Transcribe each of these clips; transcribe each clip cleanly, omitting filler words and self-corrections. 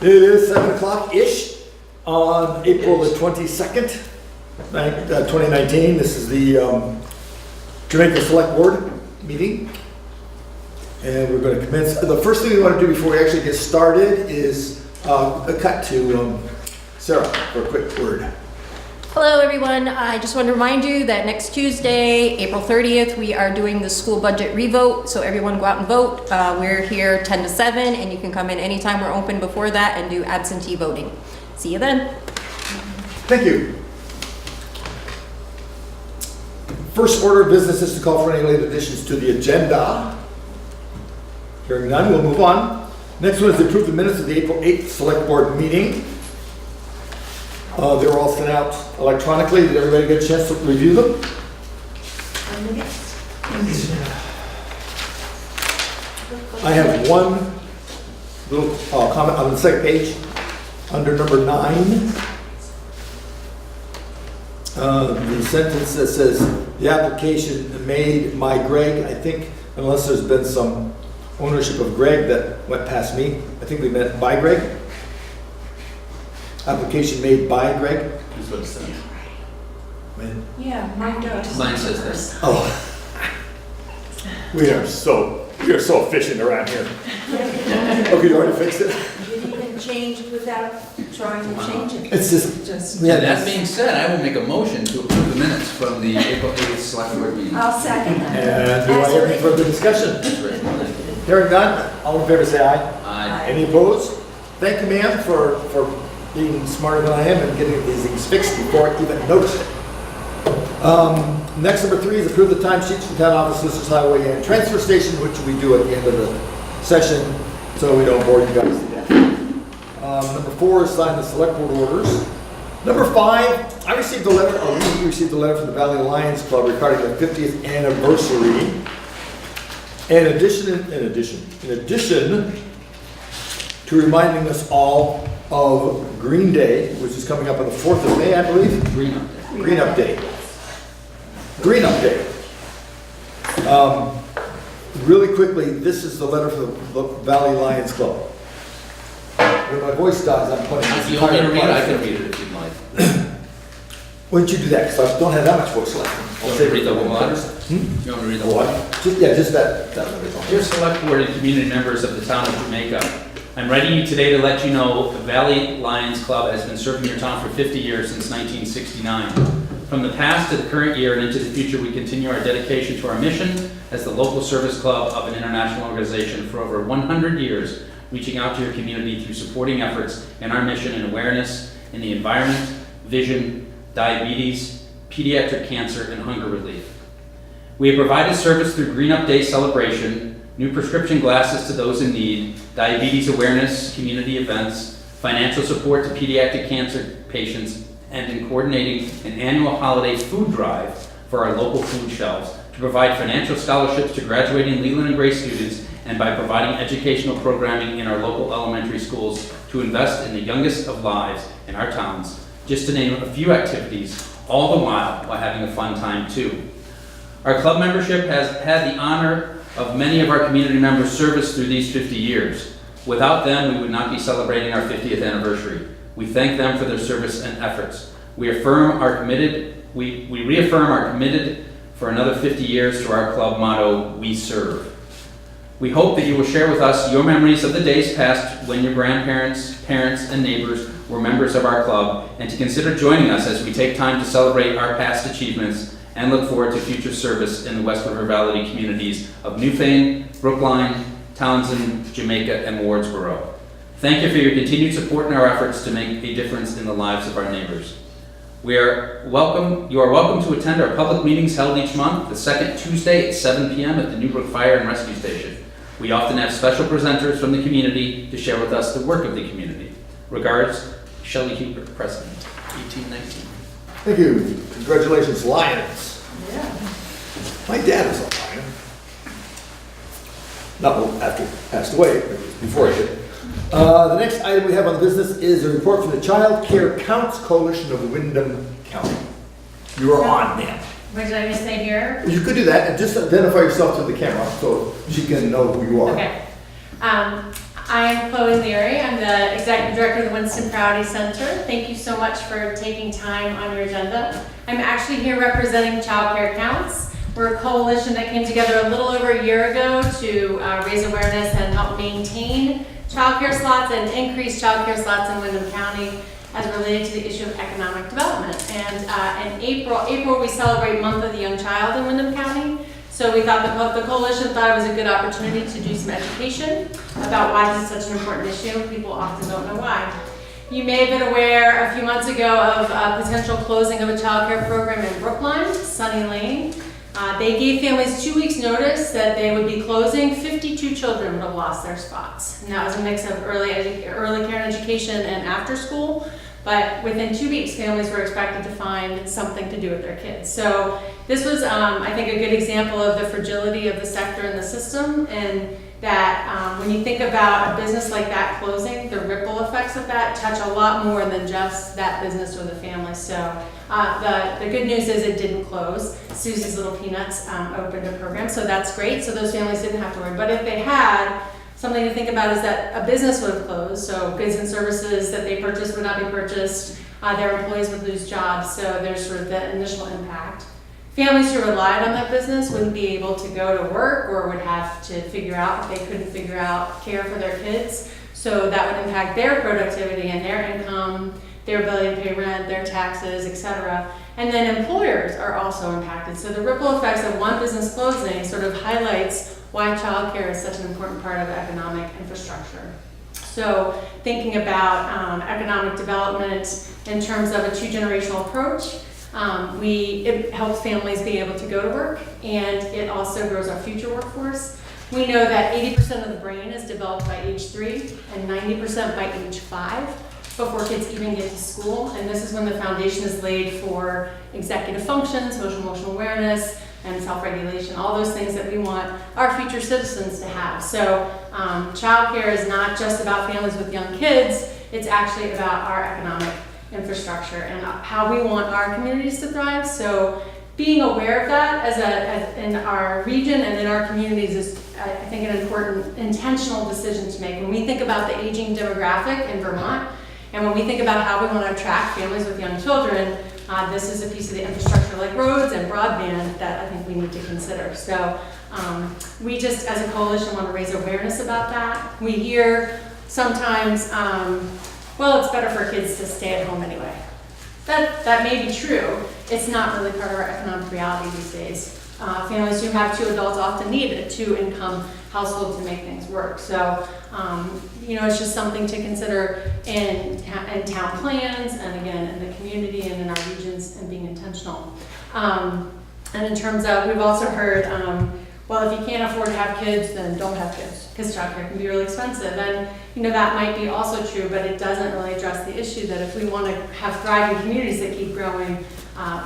It is 7 o'clock-ish on April the 22nd, 2019. This is the Jamaica Selectboard meeting. And we're going to commence. The first thing we want to do before we actually get started is a cut to Sarah for a quick word. Hello everyone, I just want to remind you that next Tuesday, April 30th, we are doing the school budget revote, so everyone go out and vote. We're here 10 to 7 and you can come in anytime we're open before that and do absentee voting. See you then. Thank you. First order of business is to call for any late additions to the agenda. Hearing none, we'll move on. Next one is to approve the minutes of the April 8th Select Board meeting. They were all sent out electronically. Did everybody get a chance to review them? I have one little comment on the second page under number 9. The sentence that says the application made by Greg, I think unless there's been some ownership of Greg that went past me, I think we meant by Greg. Application made by Greg. That's what it says. Yeah, mine does. Mine says this. Oh, we are so efficient around here. Okay, you already fixed it. You didn't even change it without trying to change it. It's just Yeah, that being said, I will make a motion to approve the minutes from the April 8th Select Board meeting. I'll second that. And do I have any further discussion? That's written. Hearing none, all in favor say aye. Aye. Any opposed? Thank you, ma'am, for being smarter than I am and getting these things fixed before I even noticed it. Next, number 3 is approve the timesheets for town office, Lister's Highway, and transfer station, which we do at the end of the session, so we don't bore you guys to death. Number 4 is sign the select board orders. Number 5, I received a letter, or we received a letter from the Valley Lions Club regarding the 50th anniversary. In addition to reminding us all of Green Day, which is coming up on the 4th of May, I believe. Green up there. Green Up Day. Green Up Day. Really quickly, this is the letter from the Valley Lions Club. When my voice dies, I'm putting this If you want me to read it, I entire can read it if you'd like. Why don't you do that? Because I don't have that much voice left. You want me to read the whole letter? Hmm? You want me to read the What? whole letter? Just that letter. Dear Select Board and community members of the town of Jamaica, I'm writing you today to let you know the Valley Lions Club has been serving your town for 50 years since 1969. From the past to the current year and into the future, we continue our dedication to our mission as the local service club of an international organization for over 100 years, reaching out to your community through supporting efforts in our mission and awareness in the environment, vision, diabetes, pediatric cancer, and hunger relief. We have provided service through Green Up Day celebration, new prescription glasses to those in need, diabetes awareness, community events, financial support to pediatric cancer patients, and in coordinating an annual holiday food drive for our local food shelves to provide financial scholarships to graduating Leland and Grace students, and by providing educational programming in our local elementary schools to invest in the youngest of lives in our towns, just to name a few activities, all the while having a fun time too. Our club membership has had the honor of many of our community members' service through these 50 years. Without them, we would not be celebrating our 50th anniversary. We thank them for their service and efforts. We reaffirm our committed for another 50 years to our club motto, we serve. We hope that you will share with us your memories of the days past when your grandparents, parents, and neighbors were members of our club, and to consider joining us as we take time to celebrate our past achievements and look forward to future service in the West River Valley communities of Newfane, Brookline, Townsend, Jamaica, and Wardsboro. Thank you for your continued support in our efforts to make a difference in the lives of our neighbors. You are welcome to attend our public meetings held each month, the second Tuesday at 7 p.m. at the Newbrook Fire and Rescue Station. We often have special presenters from the community to share with us the work of the community. Regards, Shelley Hubert, President, 1819. Thank you. Congratulations, Lions. Yeah. My dad was a Lion. Not after he passed away, but before he did. The next item we have on the business is a report from the Child Care Counts Coalition of Windham County. You are on, ma'am. What did I just say here? You could do that and just identify yourself to the camera so she can know who you are. Okay. I am Chloe Leary. I'm the Executive Director of the Winston Priority Center. Thank you so much for taking time on your agenda. I'm actually here representing Child Care Counts. We're a coalition that came together a little over a year ago to raise awareness and help maintain child care slots and increase child care slots in Windham County as related to the issue of economic development. And in April we celebrate Month of the Young Child in Windham County. So we thought the coalition thought it was a good opportunity to do some education about why this is such an important issue. People often don't know why. You may have been aware a few months ago of a potential closing of a child care program in Brookline, Sunny Lane. They gave families 2 weeks notice that they would be closing. 52 children would have lost their spots. And that was a mix of early care and education and after school. But within 2 weeks, families were expected to find something to do with their kids. So this was, I think, a good example of the fragility of the sector and the system, and that when you think about a business like that closing, the ripple effects of that touch a lot more than just that business or the family. So the good news is it didn't close. Susie's Little Peanuts opened a program, so that's great. So those families didn't have to worry. But if they had, something to think about is that a business would have closed, so goods and services that they purchased would not be purchased, their employees would lose jobs, so there's sort of the initial impact. Families who relied on that business wouldn't be able to go to work or would have to figure out if they couldn't figure out care for their kids, so that would impact their productivity and their income, their ability to pay rent, their taxes, etc. And then employers are also impacted. So the ripple effects of one business closing sort of highlights why childcare is such an important part of economic infrastructure. So thinking about economic development in terms of a two-generational approach, it helps families be able to go to work, and it also grows our future workforce. We know that 80% of the brain is developed by age 3 and 90% by age 5 before kids even get to school, and this is when the foundation is laid for executive function, social emotional awareness, and self-regulation, all those things that we want our future citizens to have. So childcare is not just about families with young kids, it's actually about our economic infrastructure and how we want our communities to thrive. So being aware of that in our region and in our communities is, I think, an important intentional decision to make. When we think about the aging demographic in Vermont, and when we think about how we want to attract families with young children, this is a piece of the infrastructure like roads and broadband that I think we need to consider. So we just, as a coalition, want to raise awareness about that. We hear sometimes, well, it's better for kids to stay at home anyway. That may be true. It's not really part of our economic reality these days. Families who have 2 adults often need a 2-income household to make things work. So, it's just something to consider in town plans, and again, in the community and in our regions, and being intentional. And in terms of, we've also heard, well, if you can't afford to have kids, then don't have kids, because childcare can be really expensive. And that might be also true, but it doesn't really address the issue that if we want to have thriving communities that keep growing,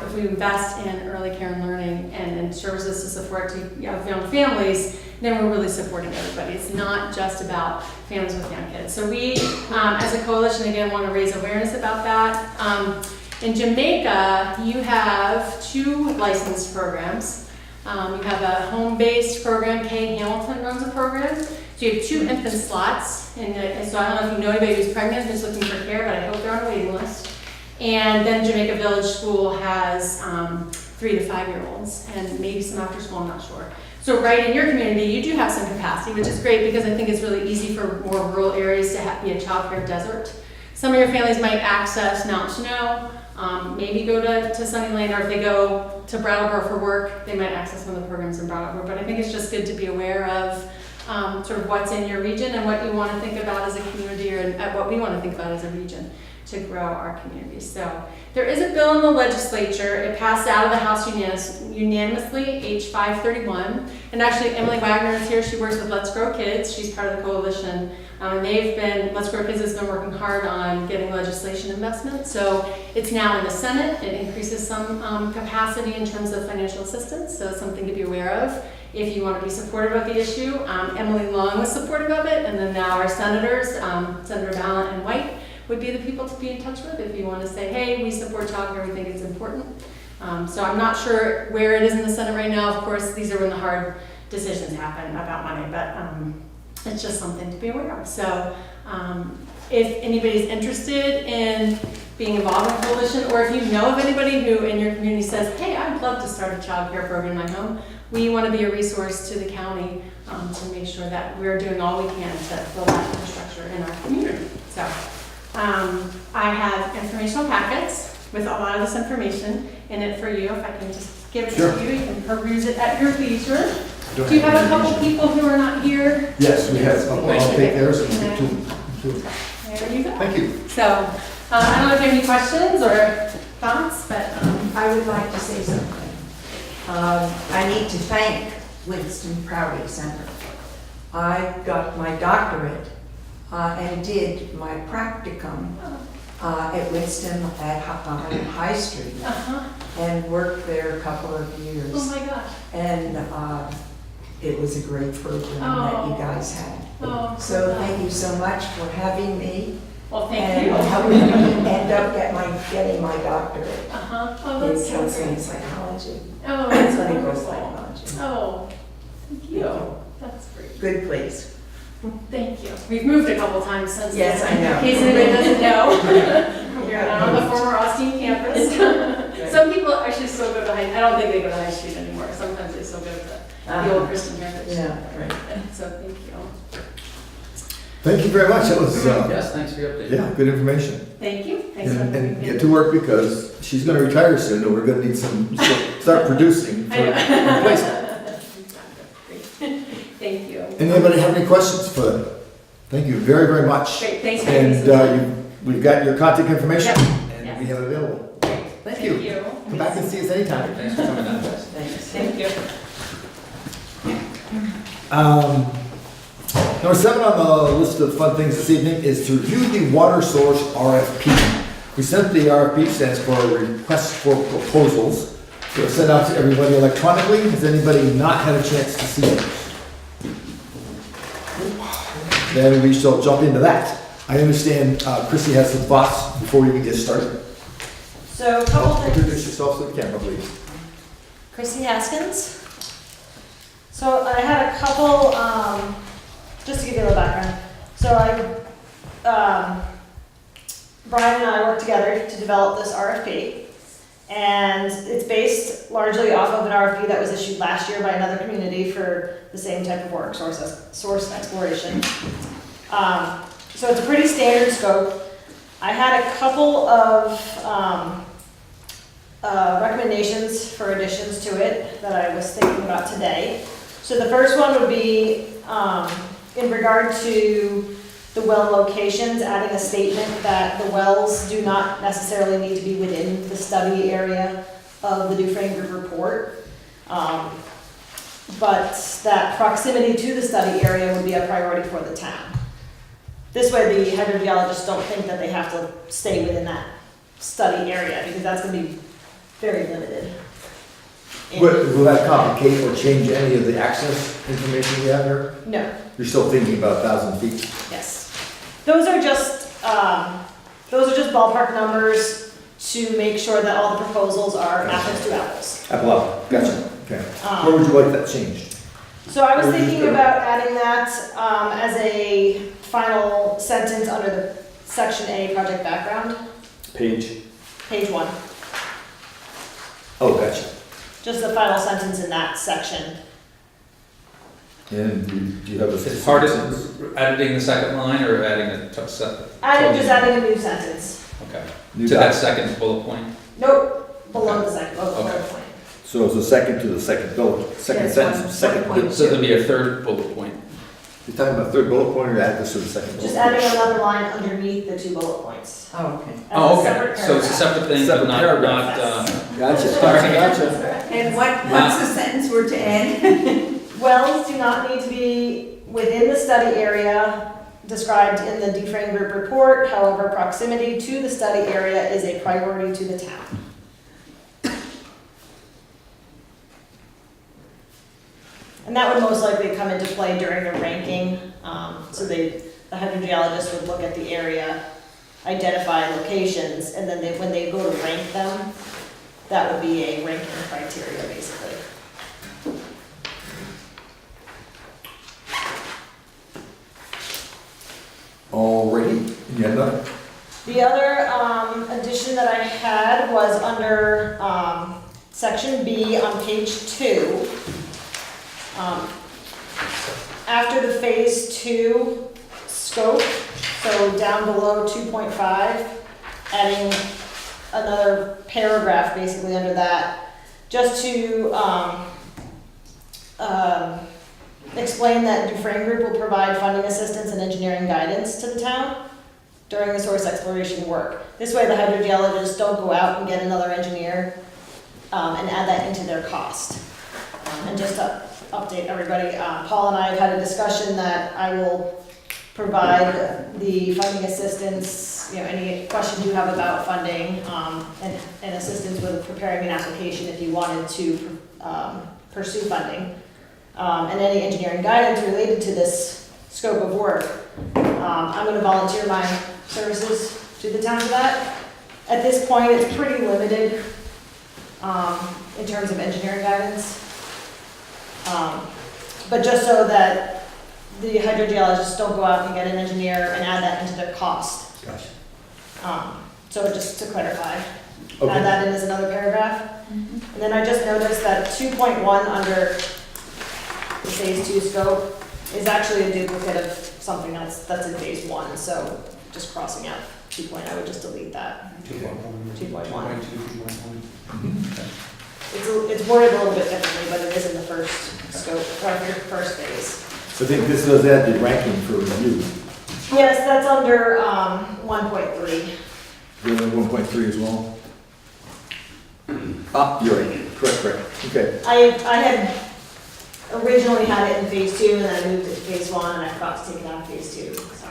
if we invest in early care and learning and in services to support young families, then we're really supporting everybody. It's not just about families with young kids. So we, as a coalition, again, want to raise awareness about that. In Jamaica, you have 2 licensed programs. You have a home-based program. Kay Hamilton runs a program. So you have 2 infant slots. And so I don't know if you know anybody who's pregnant who's looking for care, but I hope they're on a waiting list. And then Jamaica Village School has 3 to 5-year-olds, and maybe some after school, I'm not sure. So right in your community, you do have some capacity, which is great because I think it's really easy for more rural areas to be a childcare desert. Some of your families might access Mount Snow, maybe go to Sunny Lane, or if they go to Brattleboro for work, they might access some of the programs in Brattleboro. But I think it's just good to be aware of sort of what's in your region and what you want to think about as a community, or what we want to think about as a region to grow our community. So there is a bill in the legislature. It passed out of the House unanimously, H531. And actually, Emily Wagner is here. She works with Let's Grow Kids. She's part of the coalition. Let's Grow Kids has been working hard on getting legislation investment. So it's now in the Senate. It increases some capacity in terms of financial assistance. So it's something to be aware of if you want to be supportive of the issue. Emily Long was supportive of it. And then now our senators, Senator Ballant and White, would be the people to be in touch with if you want to say, hey, we support childcare, we think it's important. So I'm not sure where it is in the Senate right now. Of course, these are when the hard decisions happen about money, but it's just something to be aware of. So if anybody's interested in being involved in a coalition, or if you know of anybody who in your community says, hey, I'd love to start a child care program in my home, we want to be a resource to the county to make sure that we're doing all we can to build that infrastructure in our community. So I have informational packets with a lot of this information in it for you. If I can just give it Sure. to you, you can peruse it at your leisure. Do you have a couple people who are not here? Yes, we have, I'll take theirs and Yeah. give to. There you go. Thank you. So, I don't know if you have any questions or thoughts, but I would like to say something. I need to thank Winston Prouty Center. I got my doctorate and did my practicum at Winston at High Street and worked there a couple of years. oh my gosh. And it was a great program that you guys had. Oh, So thank you so much for having me well, thank and you. helping me end up getting my doctorate Oh, in that's so counseling and great. psychology, Oh, that's clinical wonderful. psychology. Oh, thank you. That's great. Good place. Thank you. We've moved a couple times since Yes, then. I know. In case anybody doesn't know. We're now on the former Austin campus. Some people actually still go to I don't think they go to High Street anymore. Sometimes they still go to the old Christian campus. Yeah, right. So thank you. Thank you very much. That was, Yes, thanks for your update. yeah, good information. Thank you. Thanks for And get to work because she's gonna retire soon and we're gonna need some, start producing for replacement. Thank you. Anybody have any questions for them? Thank you very, very much. Great, thanks for And listening. we've got your contact information Yep. and Yes. we have it available. Great. Thank you. Come back and see us anytime. Thanks for coming down, guys. Thanks. Thank you. Number 7 on the list of fun things this evening is to review the water source RFP. We sent the RFP, stands for Request for Proposals. So it's sent out to everybody electronically. Has anybody not had a chance to see it? Then we shall jump into that. I understand Chrissy has some thoughts before we even get started. So a couple Introduce things. yourself to the camera, please. Chrissy Haskins. So I had a couple, just to give you a little background. So Brian and I worked together to develop this RFP. And it's based largely off of an RFP that was issued last year by another community for the same type of work, source exploration. So it's a pretty standard scope. I had a couple of recommendations for additions to it that I was thinking about today. So the first one would be in regard to the well locations, adding a statement that the wells do not necessarily need to be within the study area of the Dufresne Group report. But that proximity to the study area would be a priority for the town. This way the hydrogeologists don't think that they have to stay within that study area, because that's gonna be very limited. Will that complicate or change any of the access information we have here? No, You're still thinking about 1,000 feet? yes. Those are just ballpark numbers to make sure that all the proposals are apples to apples. Apple, gotcha, okay. Where would you like that changed? So I was Or just thinking the- about adding that as a final sentence under the section A, project background, Page. page 1. Oh, gotcha. Just the final sentence in that section. And do you have a? It's hard as editing the second line or adding a Just adding a new sentence. Okay. New To that doc- second bullet point. Nope, below the second, below the Okay. third point. So it's the second to the second bullet, second Yes, sentence, one second. point. So there'll be a third bullet point. You're talking about third bullet point or add this to the second bullet? Just adding another line underneath the 2 bullet points. Oh, okay. As a Oh, okay. separate So it's a paragraph. separate thing, but Separate not, paragraph. Gotcha. And what's the sentence we're to add? Wells do not need to be within the study area described in the Dufresne Group report. However, proximity to the study area is a priority to the town. And that would most likely come into play during the ranking. So the hydrogeologist would look at the area, identify locations, and then when they go to rank them, that would be a ranking criteria, basically. The other addition that I had was under section B on page 2. After the phase 2 scope, so down below 2.5, adding another paragraph basically under that, just to explain that Dufresne Group will provide funding assistance and engineering guidance to the town during the source exploration work. This way the hydrogeologists don't go out and get another engineer and add that into their cost. And just to update everybody, Paul and I have had a discussion that I will provide the funding assistance, any questions you have about funding, and assistance with preparing an application if you wanted to pursue funding. And any engineering guidance related to this scope of work. I'm going to volunteer my services to the town for that. At this point, it's pretty limited in terms of engineering guidance. But just so that the hydrogeologists don't go out and get an engineer and add that into their cost. Gotcha. So just to clarify, Okay. add that in as another paragraph. And then I just noticed that 2.1 under the phase 2 scope is actually a duplicate of something else that's in phase 1, so just crossing out 2. I would just delete that. 2.1. It's worded a little bit differently, but it is in the first scope, or first phase. So I think this does add the ranking for review. Yes, that's under 1.3. You're in 1.3 as well? You're right. Correct. Okay. I had originally had it in phase 2, and then I moved it to phase 1, and I forgot to take it out of phase 2. So.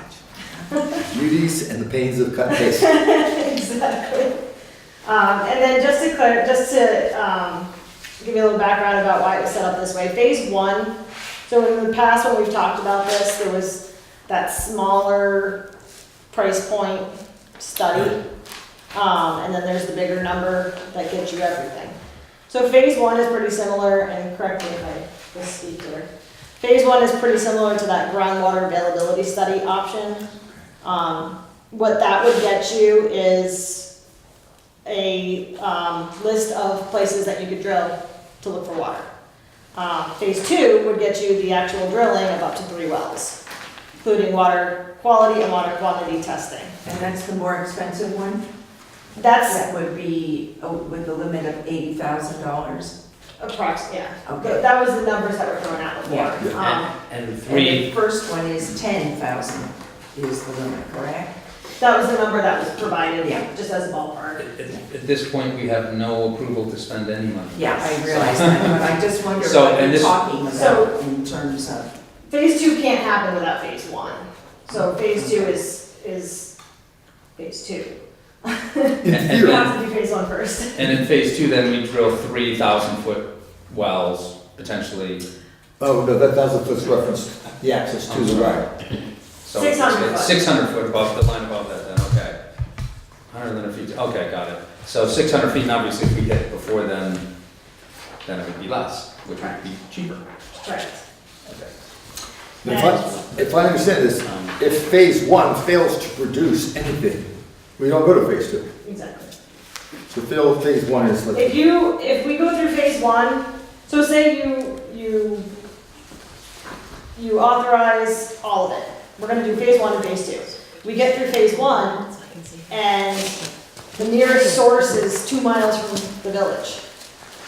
Duties and the pains of cut and paste. Exactly. And then just to give you a little background about why it was set up this way. Phase 1, so in the past when we've talked about this, there was that smaller price point study, and then there's the bigger number that gets you everything. So phase 1 is pretty similar, and correct me if I misspeak here. Phase 1 is pretty similar to that groundwater availability study option. What that would get you is a list of places that you could drill to look for water. Phase 2 would get you the actual drilling of up to 3 wells, including water quality and water quantity testing. And that's the more expensive one? That's That would be with the limit of $80,000. approximately, yeah. Okay. That was the numbers that were thrown out before. Yeah. And And 3, the first one is 10,000 is the limit, correct? That was the number that was provided, Yeah. just as a ballpark. at this point, we have no approval to spend any money. Yeah, I realize that, but I just wonder So, what and you're this- talking about So- in terms of, Phase 2 can't happen without phase 1. So phase 2 is phase 2. In You theory. have to do phase 1 first. And in phase 2, then we drill 3,000-foot wells, potentially. Oh, no, that 1,000-foot's reference, the access to the right. So 600 foot. 600 foot above, the line above that then, okay. 100 feet, okay, got it. So 600 feet, and obviously if we hit it before then it would be less, which would be cheaper. Right. Okay. If I understand this, if phase 1 fails to produce anything, we don't go to phase 2. Exactly. So phase 1 is like, If we go through phase 1, so say you authorize all of it. We're gonna do phase 1 and phase 2. We get through phase 1, and the nearest source is 2 miles from the village.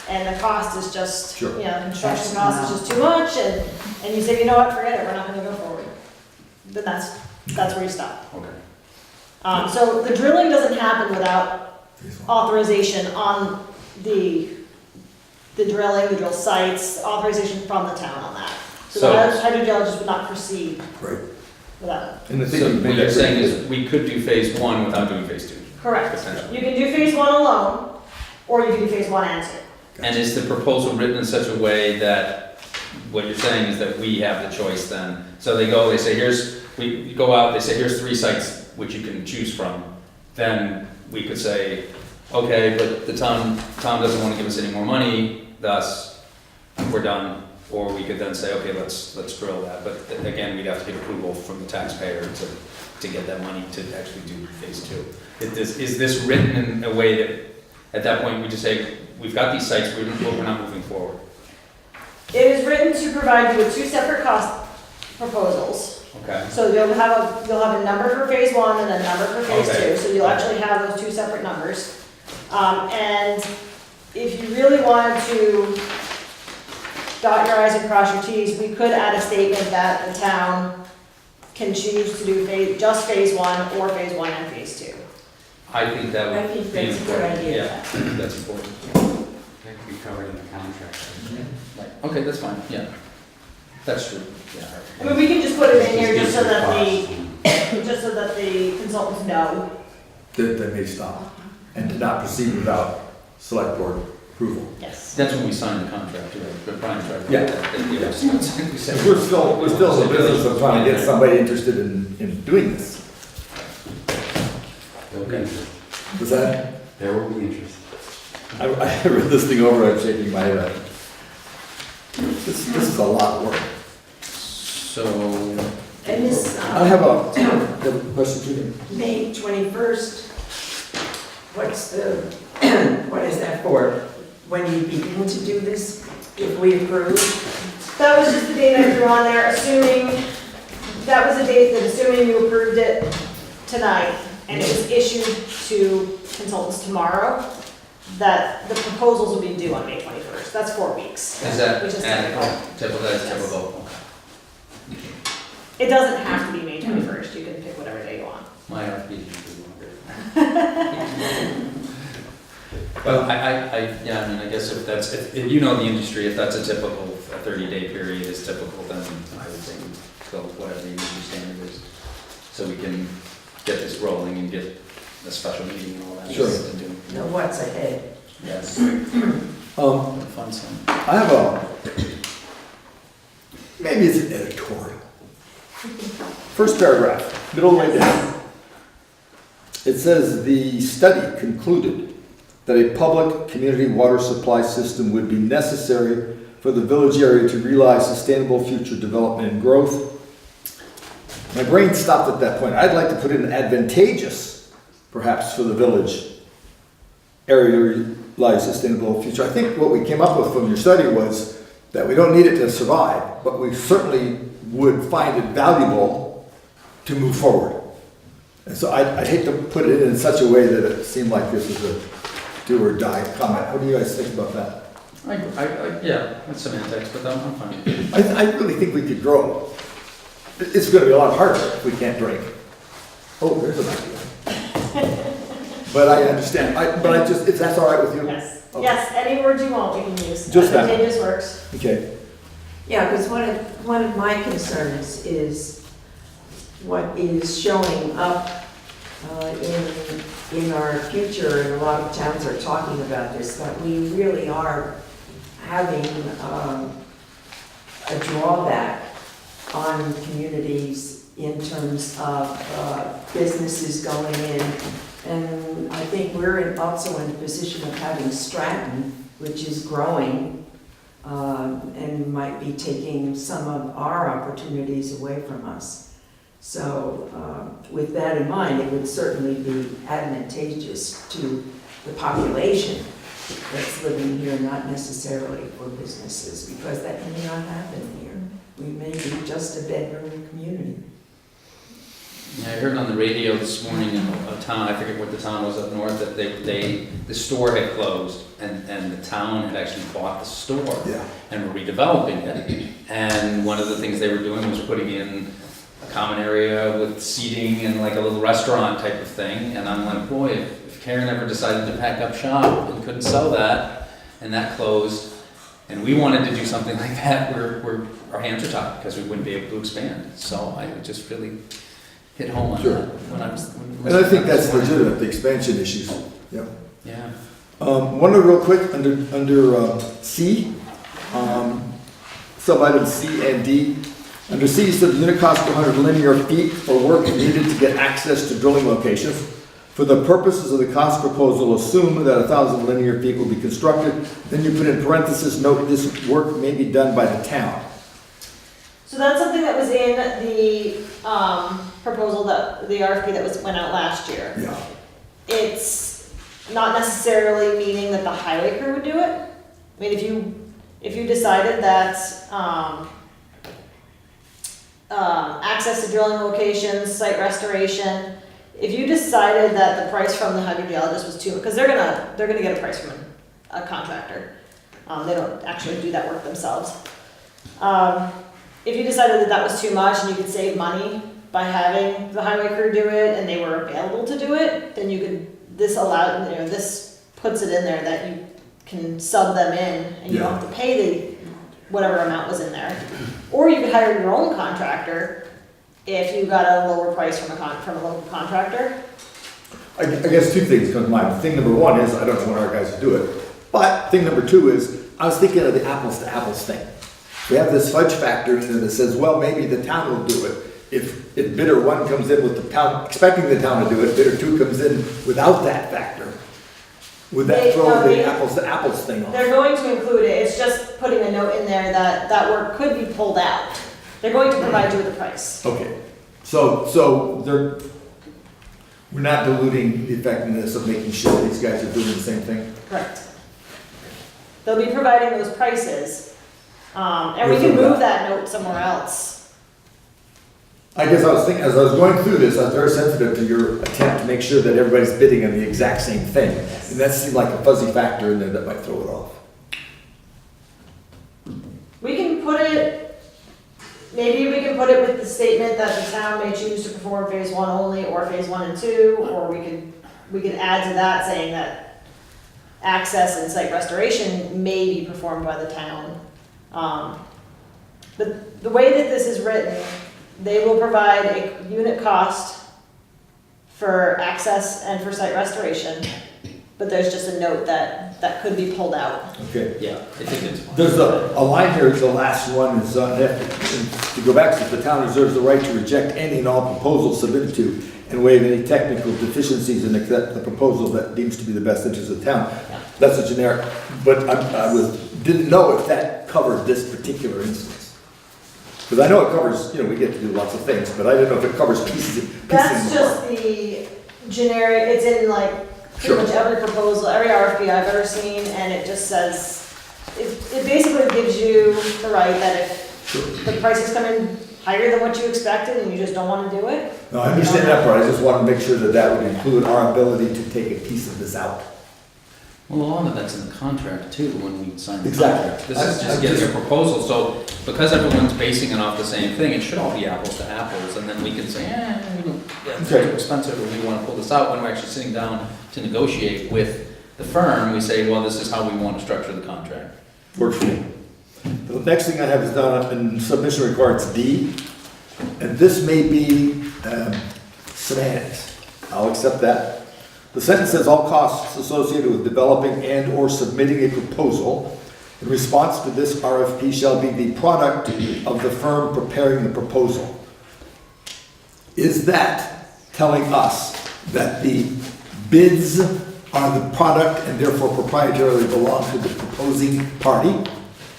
And the cost is just, Sure. construction cost is just too much, and you say, you know what, forget it, we're not gonna go forward. Then that's where you stop. Okay. So the drilling doesn't happen without phase 1. authorization on the drilling, the drill sites, authorization from the town on that. So So- the hydrogeologist would not proceed Right. without it. And the thing So you what made you're that saying pretty is we could do phase 1 without doing phase 2? Correct. Potentially. You can do phase 1 alone, or you can do phase 1 and 2. And is the proposal written in such a way that, what you're saying is that we have the choice then? So they say, we go out, they say, here's 3 sites which you can choose from. Then we could say, okay, but the town doesn't want to give us any more money, thus, we're done. or we could then say, okay, let's drill that. But again, we'd have to get approval from the taxpayer to get that money to actually do phase two. Is this written in a way that, at that point, we just say, we've got these sites, we're not moving forward? It is written to provide you with two separate cost proposals. Okay. So you'll have a number for phase one and a number for phase Okay. two, so you'll actually have those two separate numbers. And if you really wanted to dot your i's and cross your t's, we could add a statement that the town can choose to do just phase one or phase one and phase two. I think that I would think be that's a good important. idea. Yeah, that's important. That could be covered in the contract. Right. Okay, that's fine, yeah. That's true, yeah. I mean, we can just put it in here just so that Costs. the consultants know. That they may stop and to not proceed without select board approval. Yes. That's when we signed the contract, right? But Brian tried to. Yeah. We said- We're still in the business of trying to get somebody interested in doing this. There will be interest. Was that? There will be interest. I read this thing over, I'm shaking my head. This is a lot of work. So, And this, I have a question for you. May 21st, what's the, what is that for? When you begin to do this, if we approve? That was just the date I threw on there, assuming you approved it tonight, and it was issued to consultants tomorrow, that the proposals will be due on May 21st. That's 4 weeks. is that Which is adequate? That's Yes. typical. It doesn't have to be May 21st, you can pick whatever day you want. My RFP is pretty longer. Well, yeah, I mean, I guess if you know the industry, if that's a typical, a 30-day period is typical, then I would say go with whatever the industry standard is. So we can get this rolling and get a special meeting and all that. Sure. To do. Know what's ahead? Yes. Fun some. I have maybe it's an editorial. First paragraph, middle way down. It says, the study concluded that a public community water supply system would be necessary for the village area to realize sustainable future development and growth. My brain stopped at that point. I'd like to put in advantageous, perhaps, for the village area to realize sustainable future. I think what we came up with from your study was that we don't need it to survive, but we certainly would find it valuable to move forward. And so I'd hate to put it in such a way that it seemed like this was a do or die comment. What do you guys think about that? Yeah, that's semantics, but I'm fine. I really think we could grow. It's gonna be a lot harder if we can't drink. Oh, there's an idea. But I understand, if that's all right with you? Yes. Okay. Yes, any words you want, we can use. Just that. Advantageous works. Okay, Yeah, because one of my concerns is what is showing up in our future, and a lot of towns are talking about this, that we really are having a drawback on communities in terms of businesses going in. And I think we're also in a position of having Stratton, which is growing, and might be taking some of our opportunities away from us. So with that in mind, it would certainly be advantageous to the population that's living here, not necessarily for businesses, because that may not happen here. We may be just a bedroom community. Yeah, I heard on the radio this morning in a town, I forget what the town was up north, that the store had closed and the town had actually bought the store yeah. and were redeveloping it. And one of the things they were doing was putting in a common area with seating and like a little restaurant type of thing. And I'm like, boy, if Karen ever decided to pack up shop and couldn't sell that, and that closed, and we wanted to do something like that, our hands are tied because we wouldn't be able to expand. So I would just really hit home on Sure. that when I was. And I think that's legitimate, the expansion issues. Yeah. Yeah. One other real quick, under C, sub-item C and D. Under C, you said the unit cost per 100 linear feet for work needed to get access to drilling locations. For the purposes of the cost proposal, assume that 1,000 linear feet will be constructed. Then you put in parentheses, note this work may be done by the town. So that's something that was in the proposal, that the RFP that went out last year. Yeah. It's not necessarily meaning that the highway crew would do it. I mean, if you decided that access to drilling locations, site restoration, if you decided that the price from the hydrogeologist was too, because they're gonna get a price from a contractor. They don't actually do that work themselves. If you decided that that was too much and you could save money by having the highway crew do it and they were available to do it, then you could, this puts it in there that you can sub them in and you don't have to pay the whatever amount was in there. Or you could hire your own contractor if you got a lower price from a local contractor. I guess two things come to mind. Thing number one is, I don't want our guys to do it. But thing number two is, I was thinking of the apples to apples thing. We have this fudge factor in there that says, well, maybe the town will do it. If bidder one comes in with the town, expecting the town to do it, bidder two comes in without that factor. Would that throw the apples to apples thing off? They're going to include it, it's just putting a note in there that that work could be pulled out. They're going to provide you with a price. Okay, so we're not diluting the effectiveness of making sure these guys are doing the same thing? Correct. They'll be providing those prices, and we can move that note somewhere else. I guess I was thinking, as I was going through this, I was very sensitive to your attempt to make sure that everybody's bidding on the exact same thing. And that seemed like a fuzzy factor in there that might throw it off. We can put it, maybe we can put it with the statement that the town may choose to perform phase one only, or phase 1 and 2, or we could add to that saying that access and site restoration may be performed by the town. But the way that this is written, they will provide a unit cost for access and for site restoration, but there's just a note that could be pulled out. Okay. Yeah, I think it's fine. There's a line here, the last one is, to go back, to the town reserves the right to reject any and all proposals submitted to and waive any technical deficiencies and accept the proposal that deems to be the best interest of the town. That's a generic, but didn't know if that covered this particular instance. Because I know it covers, we get to do lots of things, but I didn't know if it covers pieces. That's just the generic, it's in like pretty much every proposal, every RFP I've ever seen, and it just says, it basically gives you the right that if the prices come in higher than what you expected and you just don't want to do it. No, I understand that part, I just want to make sure that that would include our ability to take a piece of this out. Well, a lot of that's in the contract too, when we sign the Exactly. contract. This is just getting a proposal, so because everyone's basing it off the same thing, it should all be apples to apples, and then we can say, it's too expensive, or we want to pull this out. When we're actually sitting down to negotiate with the firm, we say, well, this is how we want to structure the contract. Works for me. The next thing I have is down in submission requirements D, and this may be semantics. I'll accept that. The sentence says all costs associated with developing and or submitting a proposal in response to this RFP shall be the product of the firm preparing the proposal. Is that telling us that the bids are the product and therefore proprietarily belong to the proposing party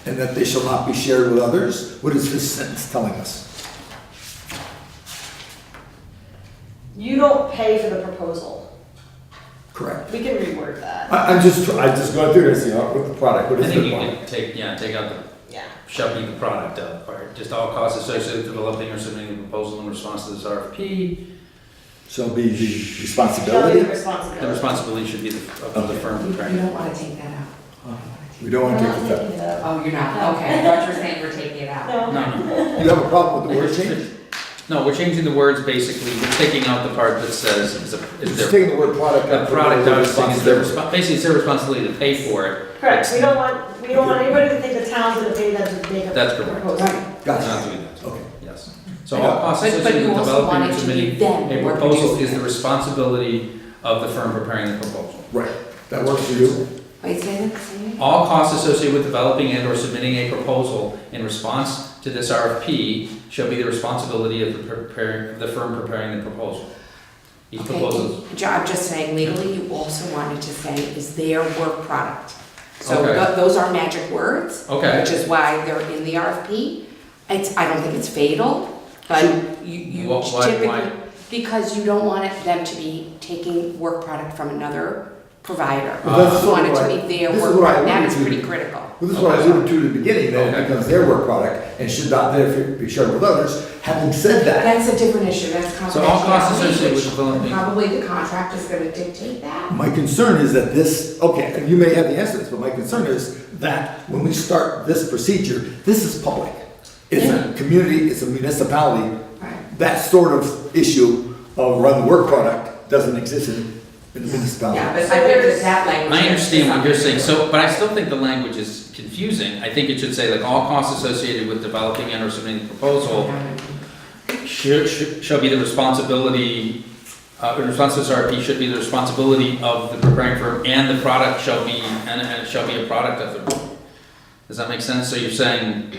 and that they shall not be shared with others? What is this sentence telling us? You don't pay for the proposal. Correct. We can reword that. I'm just going through this, what the product, what I is think the you product? could take out the Yeah. shall be the product of, or just all costs associated with developing or submitting a proposal in response to this RFP. Shall be the Shall be responsibility? the The responsibility. responsibility should be of the firm You preparing. don't want to take that out. We don't want to We're take not this taking it out. Oh, you're not? Okay, I thought you were saying we're taking it out. No. No, out. You have a problem with the word change? no, we're changing the words basically, we're taking out the part that says, is Just their, taking the word product out. the product out, saying is their, basically it's their responsibility to pay for it. Correct, we don't want anybody to think the town's gonna pay them to make a That's correct. proposal. Not Gotcha. doing that. Okay. Yes. So all costs But associated you with also developing want and it to be submitting them a who are proposal producing is the it. responsibility of the firm preparing the proposal. Right. That works for you? Wait, say that, say it. All costs associated with developing and or submitting a proposal in response to this RFP shall be the responsibility of the firm preparing the proposal. These proposals. I'm just saying legally, you also wanted to say is their work product. So Okay. those are magic words. Okay. Which is why they're in the RFP. I don't think it's fatal, but you Why- typically, because you don't want them to be taking work product from another provider. Well, that's You want it sort of to what be their this is work what I product, that alluded is to. pretty critical. Well, this is what I alluded to at the beginning, that Okay. it becomes their work product and should not therefore be shared with others. Having said that, That's a different issue, that's confidentiality. So all costs associated with which developing- Probably the contract is gonna dictate that. my concern is that this, okay, and you may have the answer to this, but my concern is that when we start this procedure, this is public. It's a community, it's a municipality. Right. That sort of issue of run the work product doesn't exist in the municipality. Yeah, but I think that language. I understand what you're saying, so, but I still think the language is confusing. I think it should say like all costs associated with developing and or submitting the proposal shall be the responsibility, in response to this RFP should be the responsibility of the preparing firm and the product shall be, and it shall be a product of the, does that make sense? So you're saying,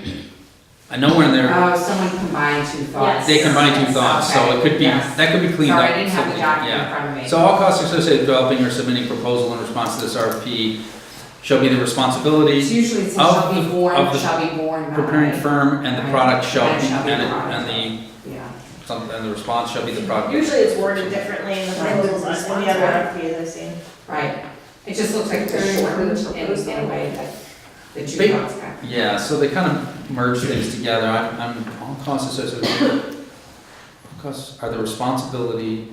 I know we're in there, Oh, someone combined two thoughts. they combine two thoughts, so it could be, Yes. that could be cleaned up. Sorry, I didn't have the So, document yeah. in front of me. So all costs associated with developing or submitting proposal in response to this RFP shall be the responsibility It's usually it says of shall be the- born, of the shall be born by. preparing firm and the Right. product shall And be, shall be and product. the, Yeah. something, and the response shall be the product. Usually it's worded differently in the proposals, in the other RFPs I've seen. Right. It just looks like they're shortened in a way that the two Big- thoughts got. Yeah, so they kind of merge things together. I'm, all costs associated with, all costs are the responsibility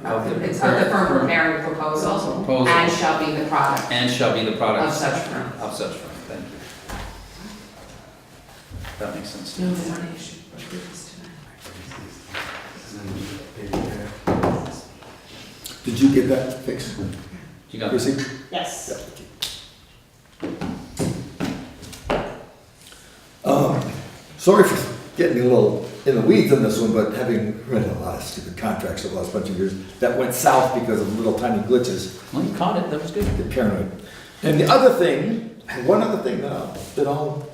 of the It's of the firm firm preparing proposals proposal and shall be the product and shall be the product of such firm. of such firm. Thank you. That makes sense. No, it's not an issue. We'll do this tonight. Did you get that fixed? You got Chrissy? Yes. Sorry for getting a little in the weeds on this one, but having read a lot of stupid contracts over the last bunch of years, that went south because of little tiny glitches. Well, you caught it. That was good. Get paranoid. And the other thing, one other thing that I'll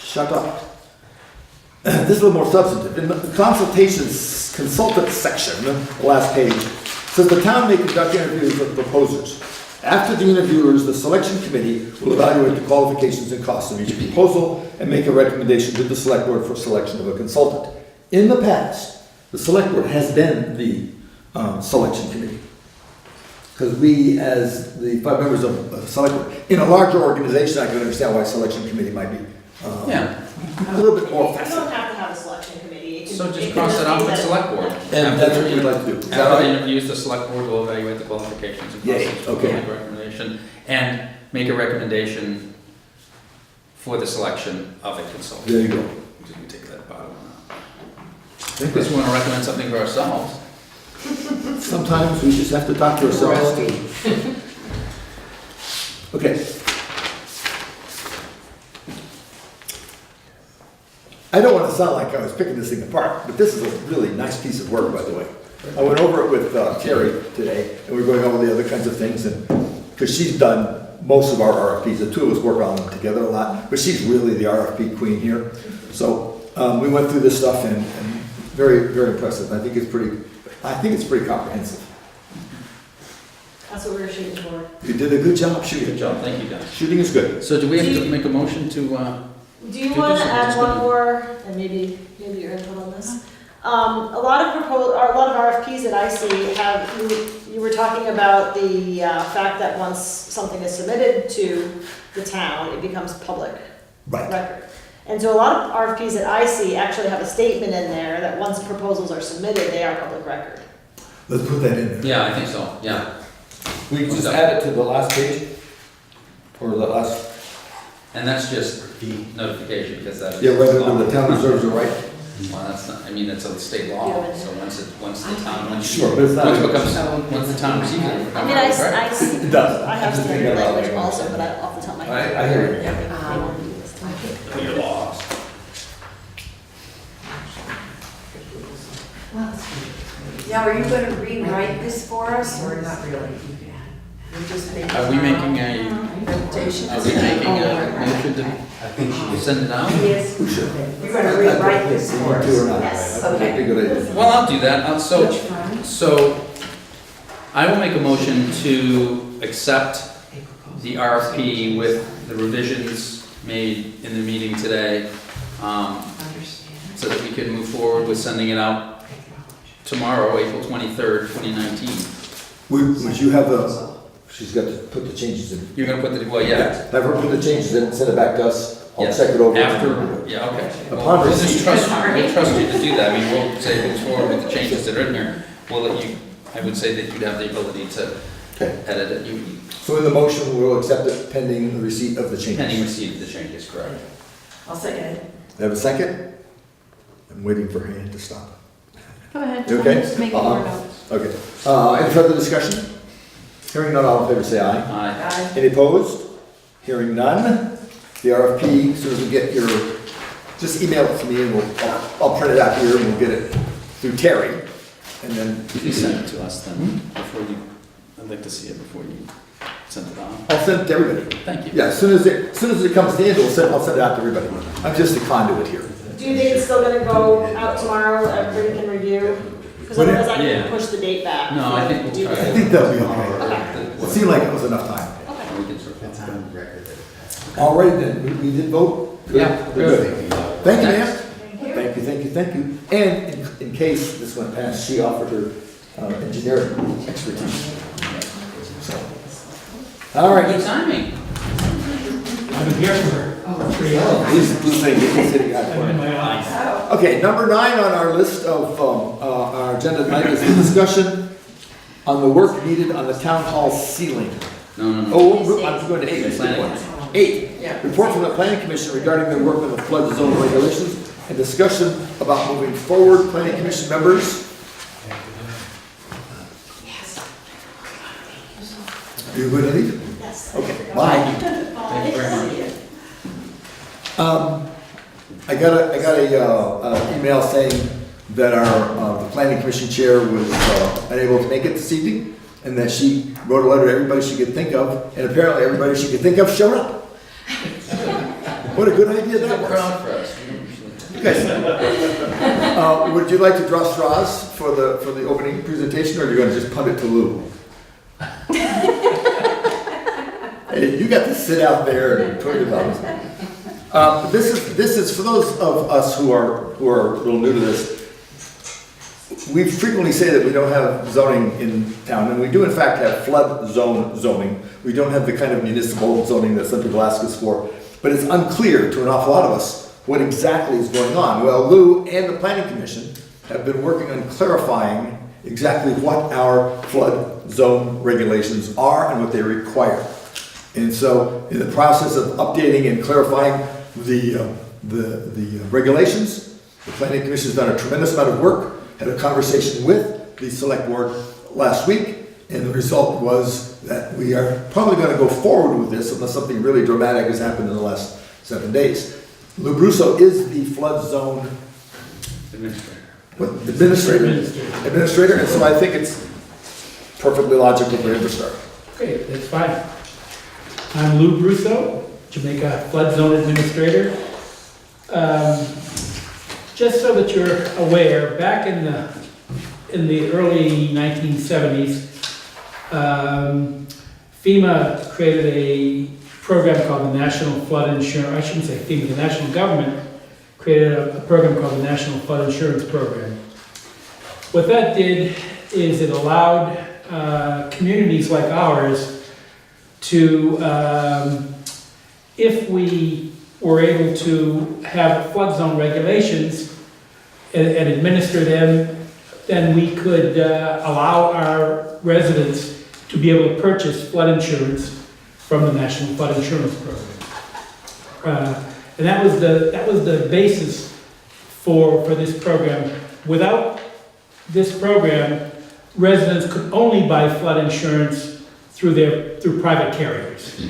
shut up. This is a little more substantive. In the consultations consultant section, the last page, says the town may conduct interviews with proposers. After the interviewers, the selection committee will evaluate the qualifications and costs of each proposal and make a recommendation to the select board for selection of a consultant. In the past, the select board has been the selection committee. Because we, as the 5 members of the select board, in a larger organization, I can understand why selection committee might be Yeah. a little bit more You facile. don't have to have a selection committee. It can- So it just can cross it off be with that- select board. And that's what we'd like to do. Is that After the right? interviews, the select board will evaluate the qualifications and Yay, costs. okay. Make a recommendation and make a recommendation for the selection of a consultant. There you go. Just we take that bottom one out. Think Because we want to recommend something for ourselves. Sometimes we just have to talk to ourselves too. Okay. I don't want to sound like I was picking this thing apart, but this is a really nice piece of work, by the way. I went over it with Terry today, and we were going over the other kinds of things, and, because she's done most of our RFPs, the two of us work on them together a lot, but she's really the RFP queen here. So, we went through this stuff and very, very impressive. I think it's pretty comprehensive. That's what we were shooting for. You did a good job shooting. Good job, thank you guys. Shooting is good. So do we have to make a motion to, Do you Do want this to or add just one gonna- more, and maybe your input on this? A lot of RFPs that I see have, you were talking about the fact that once something is submitted to the town, it becomes public Right. record. And so a lot of RFPs that I see actually have a statement in there that once proposals are submitted, they are public record. Let's put that in there. yeah, I think so, yeah. We can just add it to the last page? Or the last, And that's just the notification because that is. yeah, whether the town reserves the right? Well, that's not, I mean, it's a state law, so once the town. Sure, but it's not- Once it becomes, once the town receives it. it becomes I mean, I correct. It does. I have Just think standard about it. language also, but off the top of my head. I hear you. You're lost. Now, are you gonna rewrite this for us, or not really? We're just making. Are we making a, Conversation. Are we making a motion to I think she is. send it out? Yes. Who should? You're gonna rewrite this for us. Do or not? Yes. That'd be a good idea. Well, I'll do that. So I will make a motion to accept the RFP with the revisions made in the meeting today, so that we can move forward with sending it out tomorrow, April 23rd, 2019. Would you have she's got to put the changes in. You're gonna put the, well, yeah. Have her put the changes in, send it back to us, I'll Yes. check it over. After, yeah, okay. Upon Well, we'll just receipt. we'll trust you to do that. I mean, we'll say move forward with the changes that are in here. We'll let you, I would say that you'd have the ability to Okay, edit it. You, so in the motion, we'll accept it pending the receipt of the changes. pending receipt of the changes, correct? I'll second it. Have a second? I'm waiting for her hand to stop. Go ahead. You okay? Just making more notes. Okay, any further discussion? Hearing none, all in favor say aye. Aye. Aye. Any opposed? Hearing none. The RFP, as soon as we get your, just email it to me and I'll print it out here and we'll get it through Terry. And then Please send it to us then, before you, I'd like to see it before you send it on. I'll send it to everybody. Thank you. Yeah, as soon as it comes to the end, I'll send it out to everybody. I'm just a conduit here. Do you think it's still gonna go out tomorrow, everybody can review? Because Would it- otherwise I Yeah. can push the date back. No, I think we'll Do try. this. I think that'll be okay. It seemed like it was enough time. We can sort of- It's on record that it's. All right, then, we did vote? Good? Yeah, We're good. Thank you, ma'am. Next. Thank you. And in case this went past, she offered her engineering expertise. So, all right. Good timing. I've been here for This thing is sitting out I'm front. in my eyes. Okay, number 9 on our list of, our agenda tonight is the discussion on the work needed on the town hall ceiling. No. Oh, I'm going to 8. That's a good Planning. one. 8, report from the planning commission regarding the work on the flood zone regulations and discussion about moving forward. Planning commission members. Are you going to leave? Yes. Okay, bye. Thank you very much. I got a email saying that our the planning commission chair was unable to make it this evening, and that she wrote a letter to everybody she could think of, and apparently everybody she could think of showed up. What a good idea that Good was. crowd for us. We don't usually- Yes. Would you like to draw straws for the opening presentation, or are you going to just punt it to Lou? Hey, you got to sit out there and twiddle your thumbs. This is for those of us who are a little new to this. We frequently say that we don't have zoning in town, and we do in fact have flood zone zoning. We don't have the kind of municipal zoning that some people ask us for, but it's unclear to an awful lot of us what exactly is going on. Well, Lou and the Planning Commission have been working on clarifying exactly what our flood zone regulations are and what they require. And so, in the process of updating and clarifying the regulations, the Planning Commission has done a tremendous amount of work. Had a conversation with the Select Board last week, and the result was that we are probably going to go forward with this unless something really dramatic has happened in the last 7 days. Lou Brusso is the flood zone administrator, and so I think it's perfectly logical for him to start. Great, that's fine. I'm Lou Brusso, Jamaica Flood Zone Administrator. Just so that you're aware, back in the early 1970s, FEMA created a program called the National Flood Insurance, I shouldn't say FEMA, the national government created a program called the National Flood Insurance Program. What that did is it allowed communities like ours to, if we were able to have flood zone regulations and administer them, then we could allow our residents to be able to purchase flood insurance from the National Flood Insurance Program. And that was the basis for this program. Without this program, residents could only buy flood insurance through private carriers.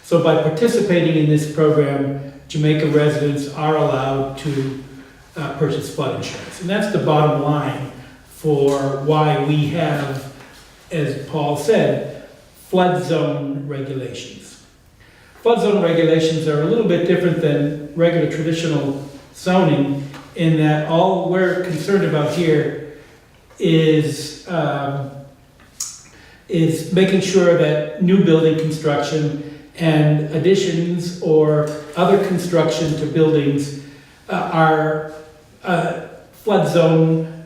So by participating in this program, Jamaica residents are allowed to purchase flood insurance. And that's the bottom line for why we have, as Paul said, flood zone regulations. flood zone regulations are a little bit different than regular traditional zoning in that all we're concerned about here is making sure that new building construction and additions or other construction to buildings are flood zone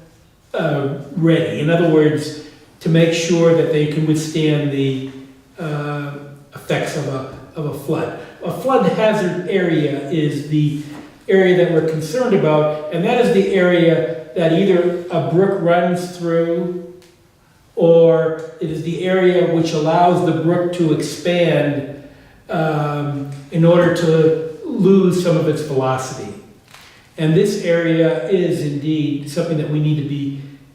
ready. In other words, to make sure that they can withstand the effects of a flood. A flood hazard area is the area that we're concerned about, and that is the area that either a brook runs through, or it is the area which allows the brook to expand in order to lose some of its velocity. And this area is indeed something that we need to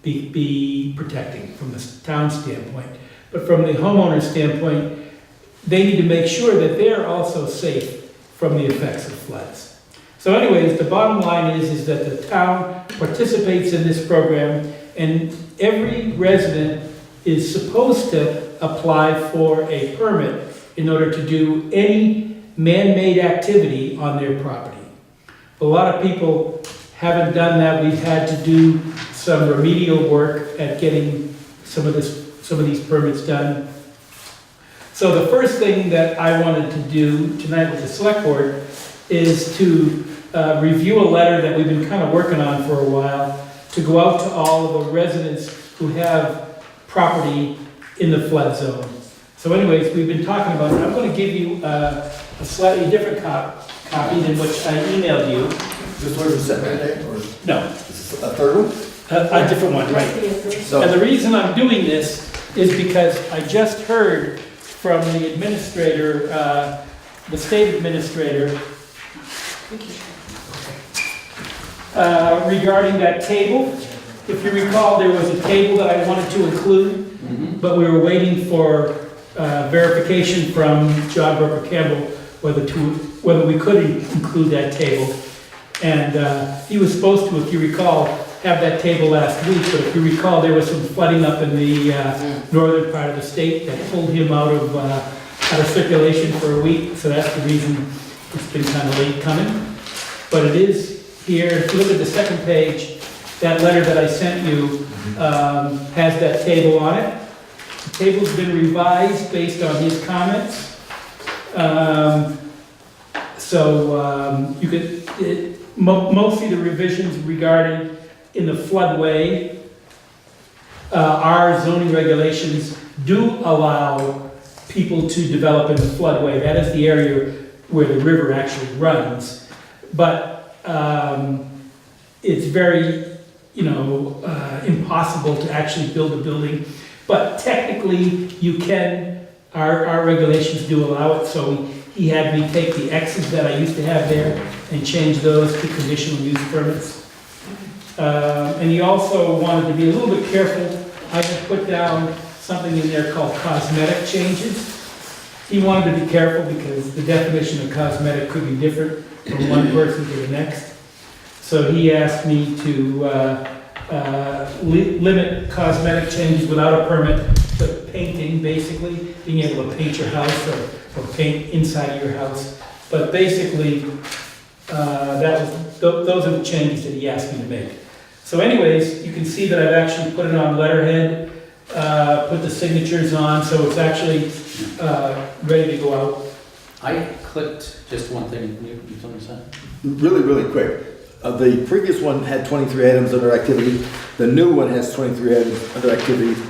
be protecting from the town standpoint. But from the homeowner standpoint, they need to make sure that they're also safe from the effects of floods. So anyways, the bottom line is that the town participates in this program, and every resident is supposed to apply for a permit in order to do any man-made activity on their property. A lot of people haven't done that. We've had to do some remedial work at getting some of these permits done. So the first thing that I wanted to do tonight with the select board is to review a letter that we've been kind of working on for a while to go out to all of the residents who have property in the flood zone. So anyways, we've been talking about it. I'm going to give you a slightly different copy than which I emailed you. This one was sent today, or No, is this a third one? a different one, right. So, And the reason I'm doing this is because I just heard from the administrator, the state administrator, regarding that table. If you recall, there was a table that I wanted to include, but we were waiting for verification from John Broker Campbell whether we could include that table. And he was supposed to, if you recall, have that table last week, but if you recall, there was some flooding up in the northern part of the state that pulled him out of circulation for a week, so that's the reason it's been kind of late coming. But it is here. If you look at the second page, that letter that I sent you has that table on it. The table's been revised based on his comments. You could, mostly the revisions regarding in the floodway, our zoning regulations do allow people to develop in the floodway. That is the area where the river actually runs. But it's very, impossible to actually build a building. But technically, you can, our regulations do allow it, so he had me take the X's that I used to have there and change those to conditional use permits. And he also wanted to be a little bit careful. I had put down something in there called cosmetic changes. He wanted to be careful because the definition of cosmetic could be different from one person to the next. So he asked me to limit cosmetic changes without a permit to painting, basically, being able to paint your house or paint inside of your house. But basically, those are the changes that he asked me to make. So anyways, you can see that I've actually put it on letterhead, put the signatures on, so it's actually ready to go out. I clicked just one thing, you told me something? really, really quick. The previous one had 23 items under activity. The new one has 23 items under activity,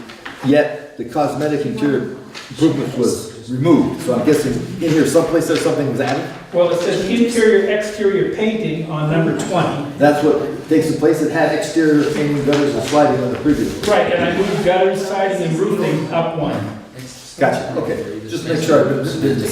yet the cosmetic interior improvements was removed. So I'm guessing in here someplace there's something was added? Well, it says interior, exterior painting on number 20. That's what takes the place. It had exterior painting, gutters, and sliding on the previous one. Right, and I moved gutters, siding, and roofing up one. Gotcha, okay. Just make sure I didn't miss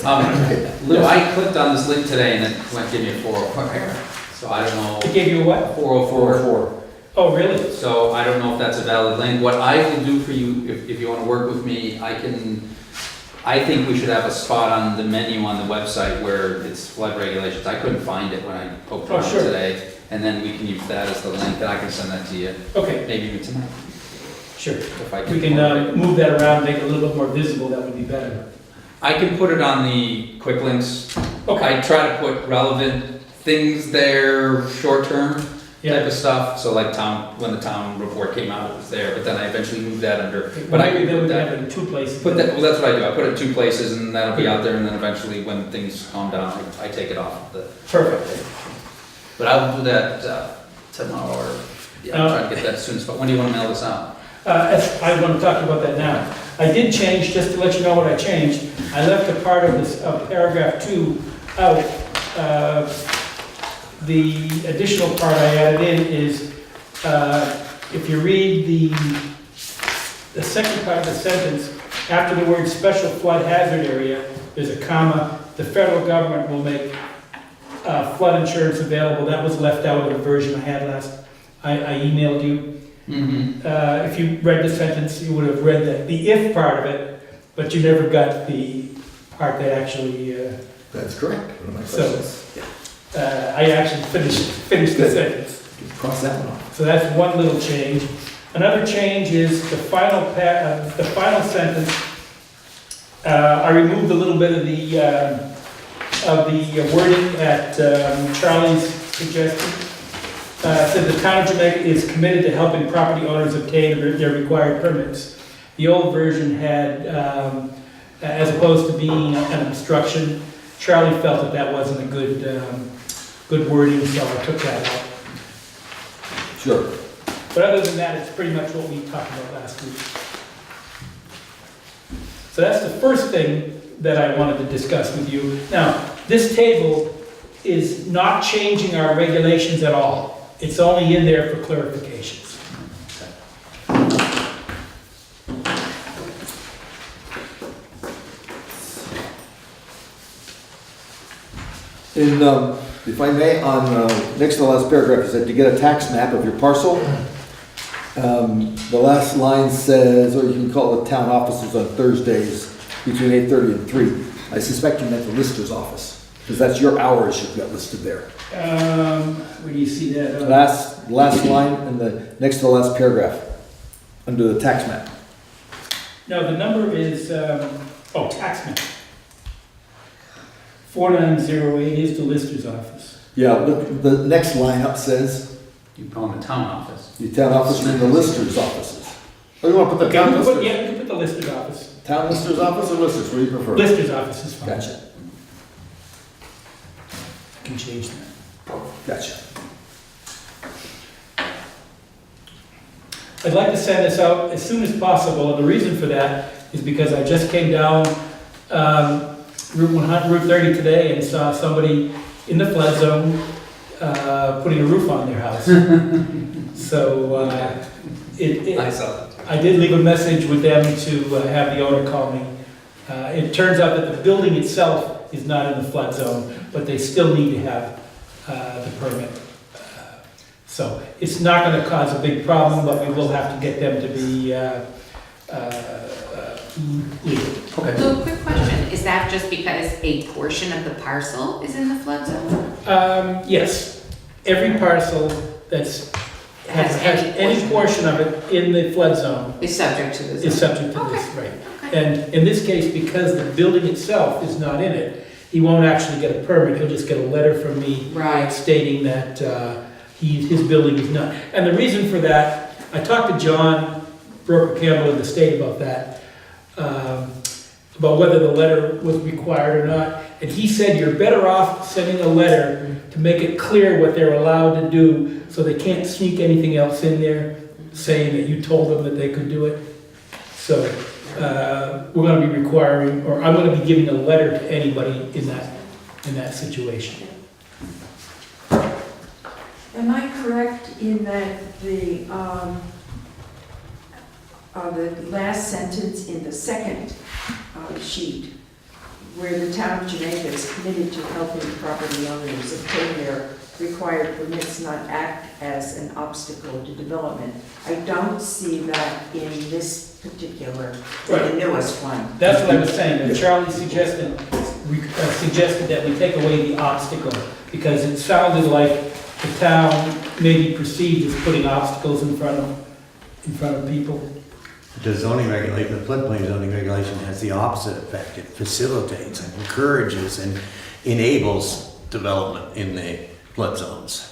something. Lou, I clicked on this link today and it went give me a 404 error. So I don't know. It gave you a what? 404. Oh, really? So I don't know if that's a valid link. What I will do for you, if you want to work with me, I think we should have a spot on the menu on the website where it's flood regulations. I couldn't find it when I poked around today. And then we can use that as the link and I can send that to you. Okay. Maybe even tonight. Sure. If I We can move that around, make it a little bit more visible, that would be better. I can put it on the quick links. Okay. I try to put relevant things there, short term type of stuff. So like when the town report came out, it was there, but then I eventually moved that under. But I Maybe can then put we that. have it in 2 places. Well, that's what I do. I put it in 2 places and that'll be out there, and then eventually when things calm down, I take it off of the. Perfect. But I will do that tomorrow, or yeah, I'll try to get that as soon as. But when do you want to mail this out? I want to talk about that now. I did change, just to let you know what I changed, I left a part of this, of paragraph 2 out. The additional part I added in is, if you read the second part of the sentence, after the word special flood hazard area, there's a comma, the federal government will make flood insurance available. That was left out of the version I had I emailed you. Mm-hmm. If you read the sentence, you would have read the if part of it, but you never got the part that actually, That's correct. One of my So- questions. I actually finished the sentence. Cross that one off. So that's one little change. Another change is the final sentence. I removed a little bit of the wording at Charlie's suggestion. Said the town of Jamaica is committed to helping property owners obtain their required permits. The old version had, as opposed to being an obstruction, Charlie felt that that wasn't a good wording, so I took that out. Sure. But other than that, it's pretty much what we talked about last week. So that's the first thing that I wanted to discuss with you. Now, this table is not changing our regulations at all. It's only in there for clarifications. If I may, on next to the last paragraph, it said to get a tax map of your parcel. The last line says, or you can call the town offices on Thursdays between 8:30 and 3. I suspect you meant the lister's office, because that's your hours you've got listed there. Where do you see that? Last line and the next to the last paragraph, under the tax map. No, the number is, tax map. 4908 is the lister's office. Yeah, the next line up says, You call them the town office. the town office and the lister's offices. Oh, you want to put the town lister's? Yeah, you can put the lister's office. Town lister's office or lister's, what do you prefer? Lister's office is fine. Gotcha, I can change that. gotcha. I'd like to send this out as soon as possible, and the reason for that is because I just came down Route 30 today and saw somebody in the flood zone putting a roof on their house. So I saw that. I did leave a message with them to have the owner call me. It turns out that the building itself is not in the flood zone, but they still need to have the permit. So it's not going to cause a big problem, but we will have to get them to be legal. Okay. So, quick question, is that just because a portion of the parcel is in the flood zone? Yes, every parcel that's, has any portion of it in the flood zone Is subject to this? is subject to this, right? And in this case, because the building itself is not in it, he won't actually get a permit, he'll just get a letter from me Right. stating that his building is not. And the reason for that, I talked to John Broker Campbell in the state about that, about whether the letter was required or not. And he said, you're better off sending a letter to make it clear what they're allowed to do, so they can't sneak anything else in there, saying that you told them that they could do it. So, we're gonna be requiring, or I'm gonna be giving a letter to anybody in that situation. Am I correct in that the last sentence in the second sheet, where the town of Jamaica is committed to helping property owners obtain their required permits, not act as an obstacle to development? I don't see that in this particular, the newest one. That's what I was saying, that Charlie suggested that we take away the obstacle, because it sounded like the town may be perceived as putting obstacles in front of people. The zoning regulation, the floodplain zoning regulation has the opposite effect. It facilitates and encourages and enables development in the flood zones.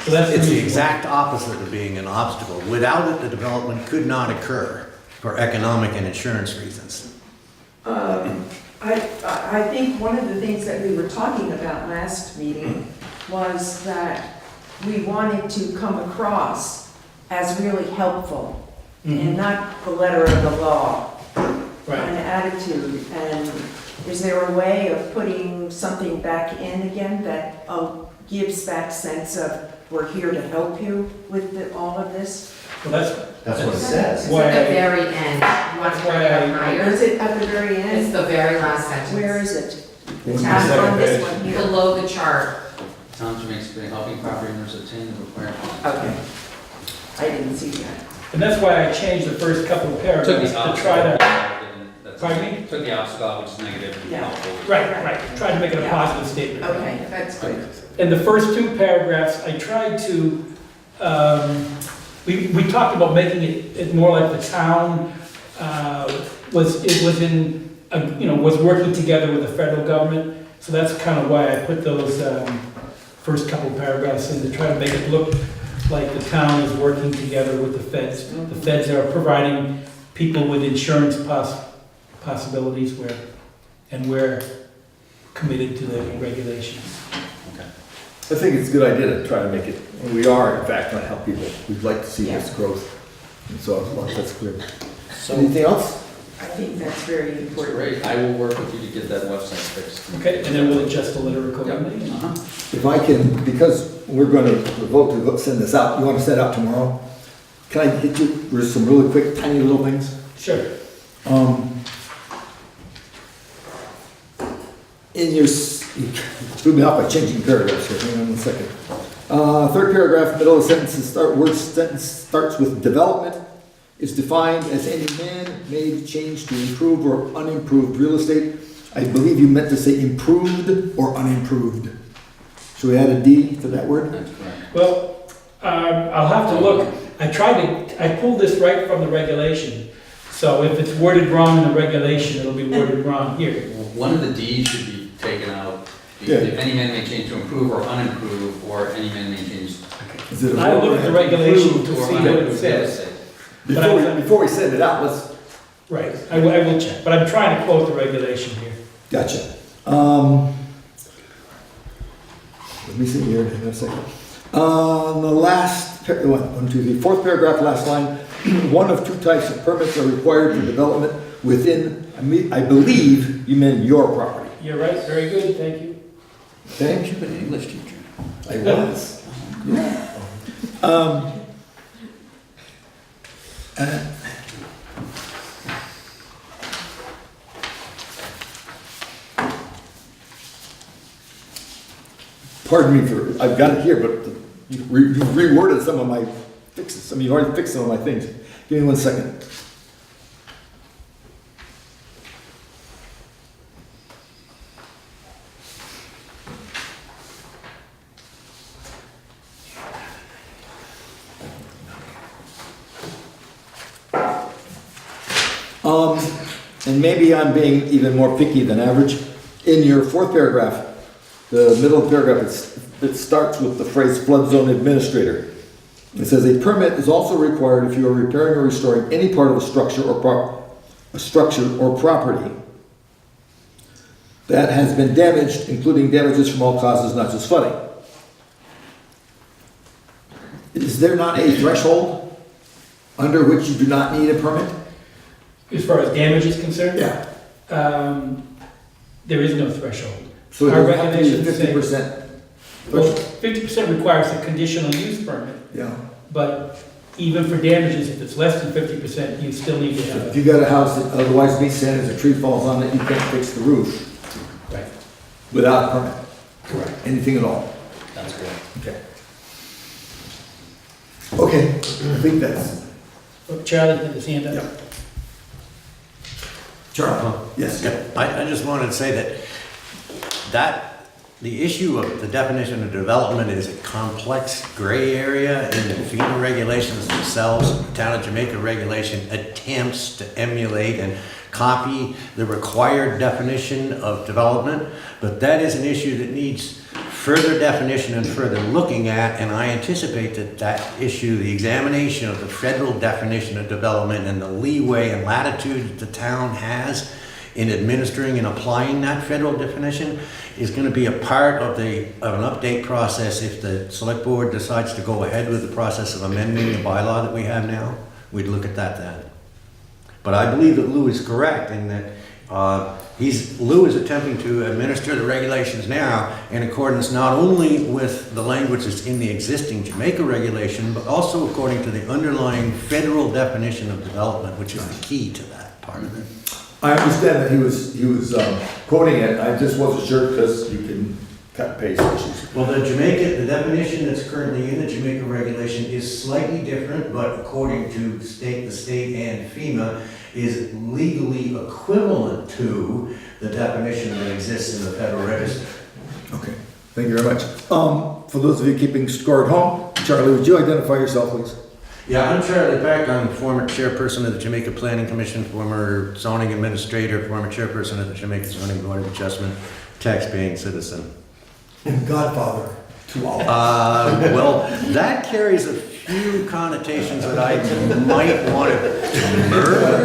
So that's It's the reason why- exact opposite of being an obstacle. Without it, the development could not occur for economic and insurance reasons. I think one of the things that we were talking about last meeting was that we wanted to come across as really helpful and not the letter of the law Right. kind of attitude. And is there a way of putting something back in again that gives that sense of we're here to help you with all of this? Well, That's what it says. It's at the very end. You want to bring it up higher? Is it at the very It's end? the very last sentence. Where is it? The Tab on this one here. Below the chart. Town of Jamaica Selectboard helping property owners obtain the required. Okay. I didn't see that. And that's why I changed the first couple of Took paragraphs the to try to, obstacle. Pardon me? Took the obstacle out, which is negative and Yeah. helpful. right, try to make it a positive statement. Okay, that's good. In the first two paragraphs, I tried to, we talked about making it more like the town was working together with the federal government. So that's kind of why I put those first couple paragraphs in, to try to make it look like the town is working together with the feds. The feds are providing people with insurance possibilities and we're committed to the regulations. I think it's a good idea to try to make it, and we are in fact trying to help people. We'd like to see this growth. And so that's clear. Anything else? I think that's very important. Great, I will work with you to get that website fixed. Okay, and then we'll adjust the letter accordingly. Uh-huh. If I can, because we're going to vote to send this out, you want to send it out tomorrow? Can I hit you with some really quick, tiny little things? Sure. In your, you threw me off by changing paragraphs here, hang on 1 second. Third paragraph, middle of the sentence, word sentence starts with development is defined as any man-made change to improve or unimproved real estate. I believe you meant to say improved or unimproved. Should we add a D to that word? That's correct. Well, I'll have to look. I pulled this right from the regulation. So if it's worded wrong in the regulation, it'll be worded wrong here. One of the Ds should be taken out. Yeah. If any man may change to improve or unimprove, or any man may change Is it a I looked at the regulation to or see what it unimproved real says. estate. Before we send it out, let's, Right, I will check, but I'm trying to quote the regulation here. gotcha. Let me see here in a second. The last, fourth paragraph, last line. One of two types of permits are required for development within, I believe you meant your property. You're right, very good, thank you. Thank you. You've been an English teacher. I was. Pardon me for, I've got it here, but you've reworded some of my fixes. I mean, you've already fixed some of my things. Give me 1 second. And maybe I'm being even more picky than average. In your fourth paragraph, the middle of the paragraph, it starts with the phrase flood zone administrator. It says a permit is also required if you are repairing or restoring any part of a structure or property that has been damaged, including damages from all causes, not just flooding. Is there not a threshold under which you do not need a permit? As far as damage is concerned? Yeah. There is no threshold. So it Our doesn't have to be regulations say- 50%. Well, 50% requires a conditional use permit, Yeah. but even for damages, if it's less than 50%, you still need to have If it. you got a house that otherwise meets standards, a tree falls on it, you can't fix the roof Right. without a permit. Correct. Anything at all. That's correct. Okay. Okay, I think that's. Oh, Charlie had his hand up. Yeah. Charlie? Yes. I just wanted to say that the issue of the definition of development is a complex gray area in the FEMA regulations themselves. The Town of Jamaica regulation attempts to emulate and copy the required definition of development, but that is an issue that needs further definition and further looking at, and I anticipate that that issue, the examination of the federal definition of development and the leeway and latitude that the town has in administering and applying that federal definition is going to be a part of an update process if the select board decides to go ahead with the process of amending the bylaw that we have now. We'd look at that then. But I believe that Lou is correct in that Lou is attempting to administer the regulations now in accordance not only with the language that's in the existing Jamaica regulation, but also according to the underlying federal definition of development, which is the key to that part of it. I understand that he was quoting it, I just wasn't sure because you can cut and paste issues. Well, the definition that's currently in the Jamaica regulation is slightly different, but according to the state and FEMA, is legally equivalent to the definition that exists in the Federal Register. Okay, thank you very much. For those of you keeping score at home, Charlie, would you identify yourself, please? Yeah, I'm Charlie Peck. I'm former chairperson of the Jamaica Planning Commission, former zoning administrator, former chairperson of the Jamaica Zoning Board of Adjustment, tax-paying citizen. And godfather to all. Well, that carries a few connotations that I might want to murder.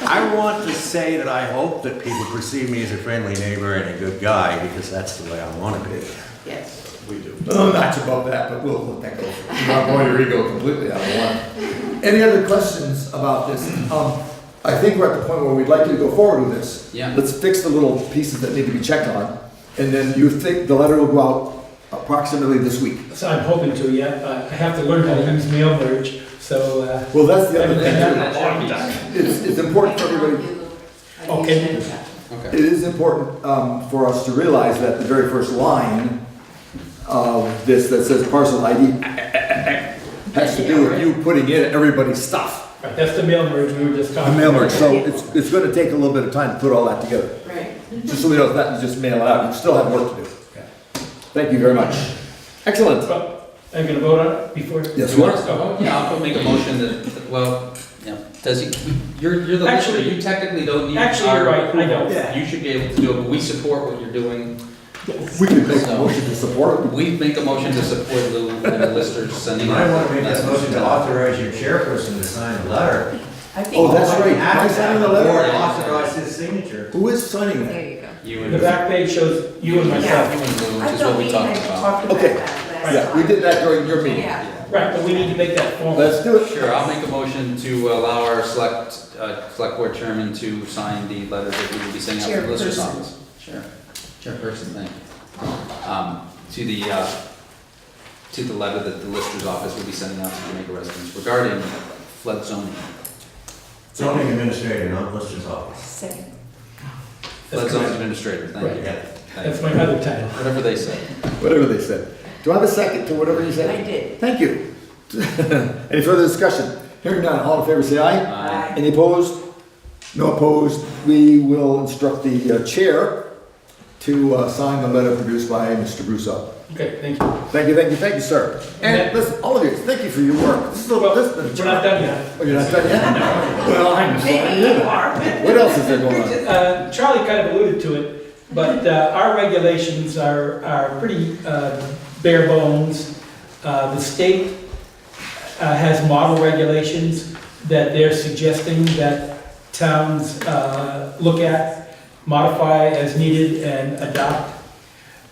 I want to say that I hope that people perceive me as a friendly neighbor and a good guy, because that's the way I want to be. Yes. We do. Not above that, but we'll let that go. We're not going your ego completely out of one. Any other questions about this? I think we're at the point where we'd like you to go forward with this. Yeah. Let's fix the little pieces that need to be checked on, and then you think the letter will go out approximately this week. So I'm hoping to, yeah. I have to learn how to use mail merge, so. Well, that's the other That thing. It's important for everybody. Okay. It is important for us to realize that the very first line of this that says parcel ID has to do with you putting in everybody's stuff. Right, that's the mail merge we were just talking The about. mail merge, so it's gonna take a little bit of time to put all that together. Right. Just so we know that you just mail it out, you still have work to do. Thank you very much. Excellent. Well, I'm gonna vote on it before. Yes, You want us to vote? Yeah, I'll make a motion that, well, yeah, you're the listener, Actually- you technically don't need. Actually, you're our right, I approval. don't. You should be able to do it, but we support what you're doing. We can make a motion to support it. We make a motion to support Lou and the listers sending You out. might want to make that motion to authorize your chairperson to sign the letter. I think. Oh, that's right. Have Am I to signing the have the board letter? authorize his signature. Who is signing that? There you go. You and The back page shows you and You myself. and Lou, I which is thought what we we talked had about. talked about Okay. that last Yeah, we time. did that during your meeting. Yeah. Right, but we need to make that formal. Let's do it. Sure, I'll make a motion to allow our select board chairman to sign the letter that we will be sending out to the lister's Chairperson. office. Sure. Chairperson, thank you. To the letter that the lister's office will be sending out to Jamaica residents regarding flood zoning. Zoning administrator, not lister's office. Second. Flood That's zoning correct. administrator, thank you. Yeah. Thank That's you. my other title. Whatever they say. Whatever they said. Do I have a second to whatever you said? I did. Thank you. Any further discussion? Hearing none, all in favor say aye. Aye. Any opposed? No opposed. We will instruct the chair to sign the letter produced by Mr. Brousseau. Okay, thank you. Thank you, sir. And listen, all of you, thank you for your work. This is Well, this we're not done yet. Oh, you're not done yet? Well, I'm Maybe you are. What else is there going on? Charlie kind of alluded to it, but our regulations are pretty bare bones. The state has model regulations that they're suggesting that towns look at, modify as needed, and adopt.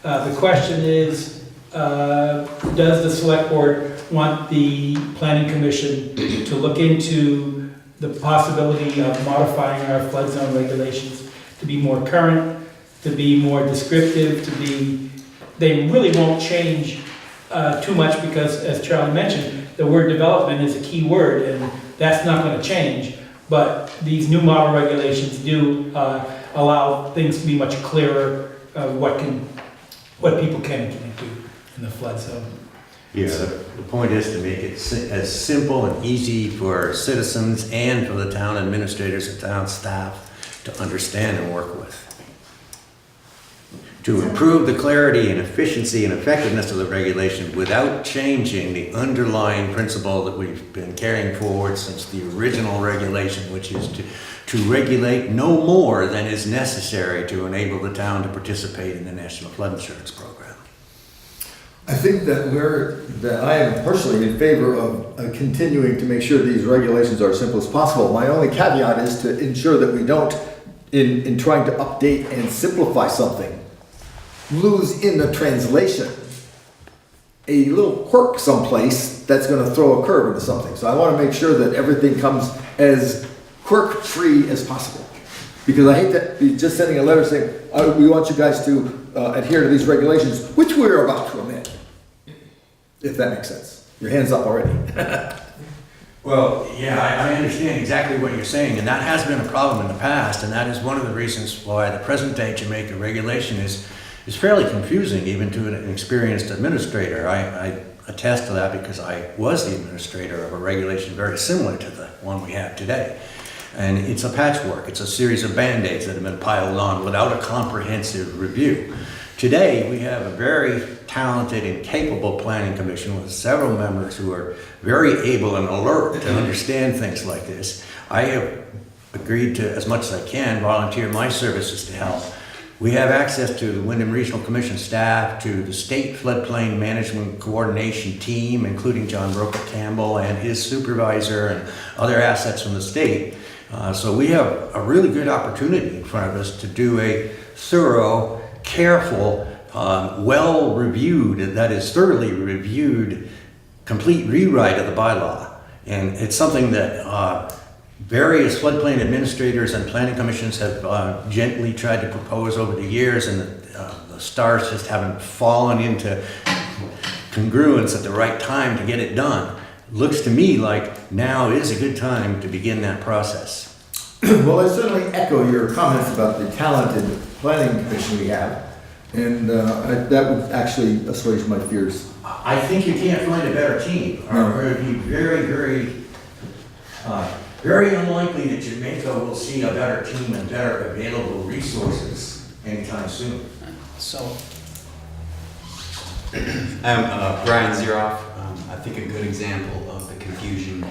The question is, does the select board want the planning commission to look into the possibility of modifying our flood zone regulations to be more current, to be more descriptive, they really won't change too much because, as Charlie mentioned, the word development is a key word and that's not going to change. But these new model regulations do allow things to be much clearer of what people can and can't do in the flood zone. Yeah, the point is to make it as simple and easy for citizens and for the town administrators and town staff to understand and work with. to improve the clarity and efficiency and effectiveness of the regulation without changing the underlying principle that we've been carrying forward since the original regulation, which is to regulate no more than is necessary to enable the town to participate in the National Flood Insurance Program. I think that I am personally in favor of continuing to make sure these regulations are as simple as possible. My only caveat is to ensure that we don't, in trying to update and simplify something, lose in the translation a little quirk someplace that's going to throw a curve into something. So I want to make sure that everything comes as quirk-free as possible. Because I hate that be just sending a letter saying, we want you guys to adhere to these regulations, which we're about to amend. If that makes sense. Your hand's up already. Well, yeah, I understand exactly what you're saying, and that has been a problem in the past, and that is one of the reasons why the present-day Jamaica regulation is fairly confusing, even to an experienced administrator. I attest to that because I was the administrator of a regulation very similar to the one we have today. And it's a patchwork. It's a series of Band-Aids that have been piled on without a comprehensive review. Today, we have a very talented and capable planning commission with several members who are very able and alert to understand things like this. I have agreed to, as much as I can, volunteer my services to help. We have access to the Wyndham Regional Commission staff, to the State Floodplain Management Coordination Team, including John Roper Campbell and his supervisor and other assets from the state. So we have a really good opportunity in front of us to do a thorough, careful, well-reviewed, that is thoroughly reviewed, complete rewrite of the bylaw. And it's something that various floodplain administrators and planning commissions have gently tried to propose over the years, and the stars just haven't fallen into congruence at the right time to get it done. Looks to me like now is a good time to begin that process. Well, I certainly echo your comments about the talented planning commission we have. And that would actually assuage my fears. I think you can't find a better team. It would be very, very unlikely that Jamaica will see a better team and better available resources anytime soon. So, I'm Brian Zeroff. I think a good example of the confusion,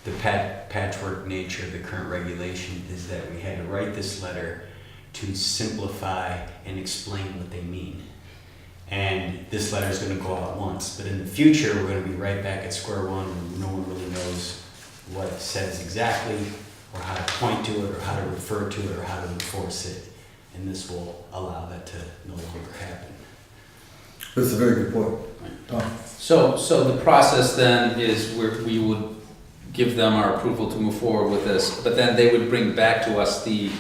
the patchwork nature of the current regulation is that we had to write this letter to simplify and explain what they mean. And this letter is going to go out once, but in the future we're going to be right back at square one where no one really knows what it says exactly, or how to point to it, or how to refer to it, or how to enforce it. And this will allow that to no longer happen. That's a very good point. Tom? so the process then is we would give them our approval to move forward with this, but then they would bring back to us the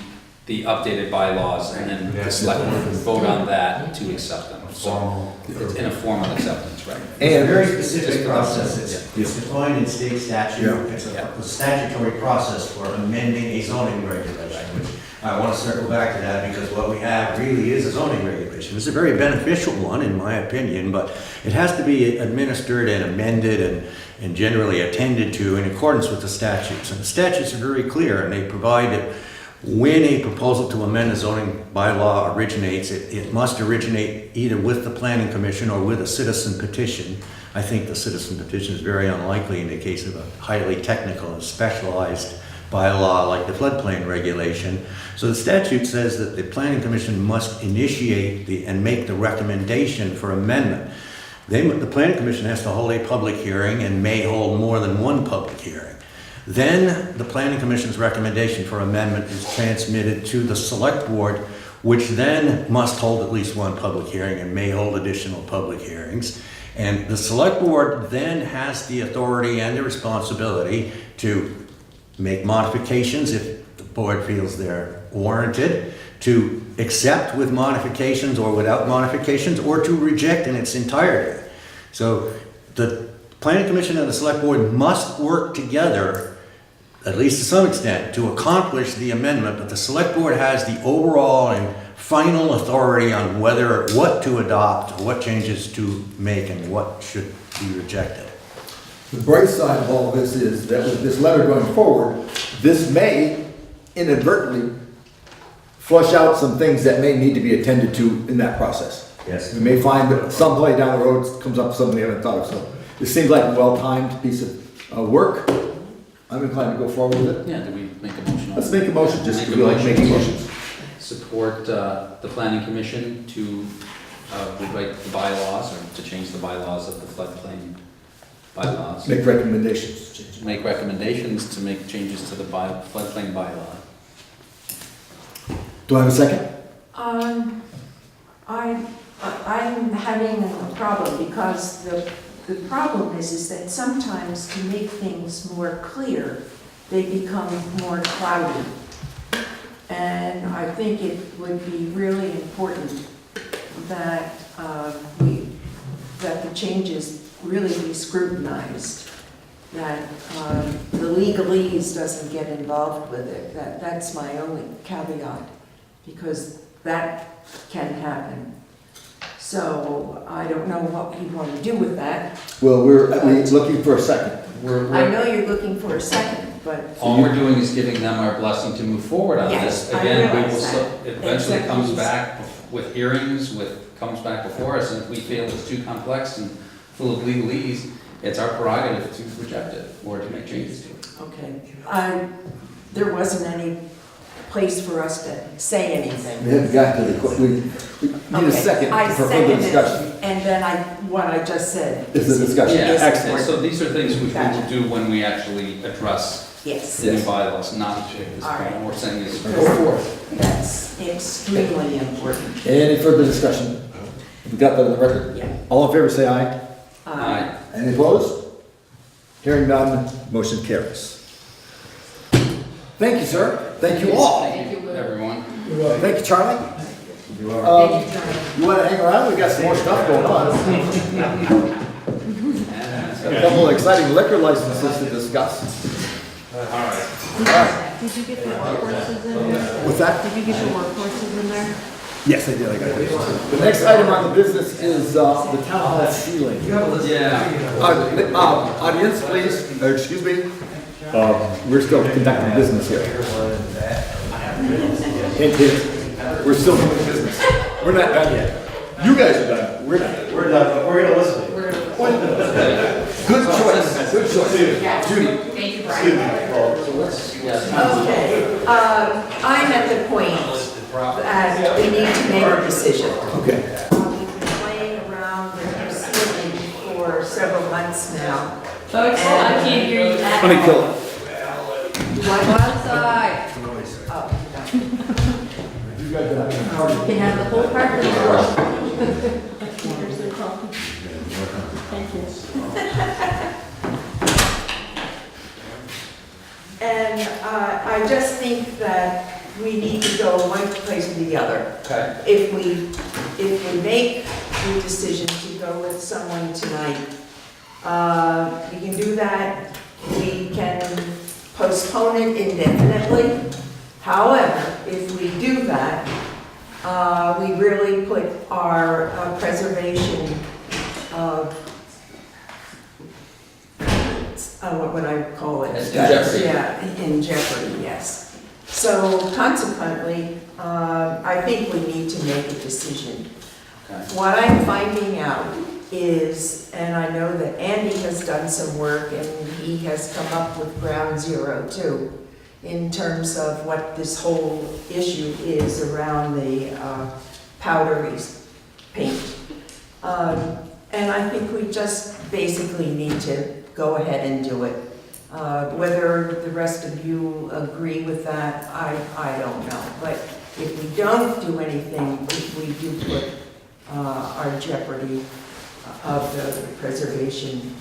updated bylaws, and then the select board would vote on that to accept them. So it's in a form of acceptance, right? It's a very Just specific for process. us. It's defined in state statute. Yeah. It's a statutory process for amending a zoning regulation, which I want to circle back to that because what we have really is a zoning regulation. It's a very beneficial one, in my opinion, but it has to be administered and amended and generally attended to in accordance with the statutes. And the statutes are very clear, and they provide that when a proposal to amend a zoning bylaw originates, it must originate either with the planning commission or with a citizen petition. I think the citizen petition is very unlikely in the case of a highly technical and specialized bylaw like the floodplain regulation. So the statute says that the planning commission must initiate and make the recommendation for amendment. The planning commission has to hold a public hearing and may hold more than one public hearing. Then the planning commission's recommendation for amendment is transmitted to the select board, which then must hold at least one public hearing and may hold additional public hearings. And the select board then has the authority and the responsibility to make modifications if the board feels they're warranted, to accept with modifications or without modifications, or to reject in its entirety. So the planning commission and the select board must work together, at least to some extent, to accomplish the amendment, but the select board has the overall and final authority on what to adopt, what changes to make, and what should be rejected. The bright side of all of this is that with this letter going forward, this may inadvertently flush out some things that may need to be attended to in that process. Yes. We may find that someplace down the road comes up with something we haven't thought of, so it seems like a well-timed piece of work. I'm inclined to go forward with it. Yeah, do we make a motion? on Let's it? make a motion, just Make because a we like motion making to motions. Support the planning commission to rewrite the bylaws or to change the bylaws of the floodplain bylaws. Make recommendations. Make recommendations to make changes to the floodplain bylaw. Do I have a second? I'm having a problem because the problem is that sometimes to make things more clear, they become more cloudy. And I think it would be really important that that the changes really be scrutinized, that the legalese doesn't get involved with it. That's my only caveat, because that can happen. So I don't know what you want to do with that. Well, we're at least looking for a second. I know you're looking for a second, but All we're doing is giving them our blessing to move forward on Yes, this. I Again, we will, realize that. it eventually comes Exactly. back with hearings, comes back before us, and if we feel it's too complex and full of legalese, it's our prerogative to reject it or to make changes to it. okay. There wasn't any place for us to say anything. We haven't got to the, we need a Okay, second I for further second it, discussion. and then what I just said. Is the discussion. Yeah, Yes. Excellent. so these are things which we will Gotcha. do when we actually address Yes, the new bylaws, not at this All right. point. We're saying is Go go forth. that's extremely important. Any further discussion? We got that on the record? Yeah. All in favor, say aye. Aye. Any opposed? Hearing none, motion carries. Thank you, sir. Thank you all. Thank you, everyone. Thank you, Charlie. Thank you, John. You want to hang around? We got some more stuff going on. A couple of exciting liquor licenses to discuss. All right. All right. Did you get the workhorses in there? What's that? Did you get the workhorses in there? Yes, I did. I got it. The next item on the business is the town hall ceiling. Yeah. Audience, please, or excuse me. We're still conducting business here. Hint, hint. We're still doing business. We're not done yet. You guys are done. We're done. We're done, but we're gonna listen. Good choice. Good choice. Judy. Thank you, Brian. Okay, I'm at the point that we need to make a decision. Okay. We've been playing around with this ceiling for several months now. Folks, I can't hear you. Honey, kill it. Outside. Oh, You guys are not. You can have the whole parking lot. Thank you. And I just think that we need to go one place or the other. Okay. If we make the decision to go with someone tonight, we can do that. We can postpone it indefinitely. However, if we do that, we really put our preservation of, what would I call it? In jeopardy. Yeah, in jeopardy, yes. So consequently, I think we need to make a decision. Okay. What I'm finding out is, and I know that Andy has done some work and he has come up with ground zero too, in terms of what this whole issue is around the powdery paint. And I think we just basically need to go ahead and do it. Whether the rest of you agree with that, I don't know. But if we don't do anything, we do put our jeopardy of the preservation.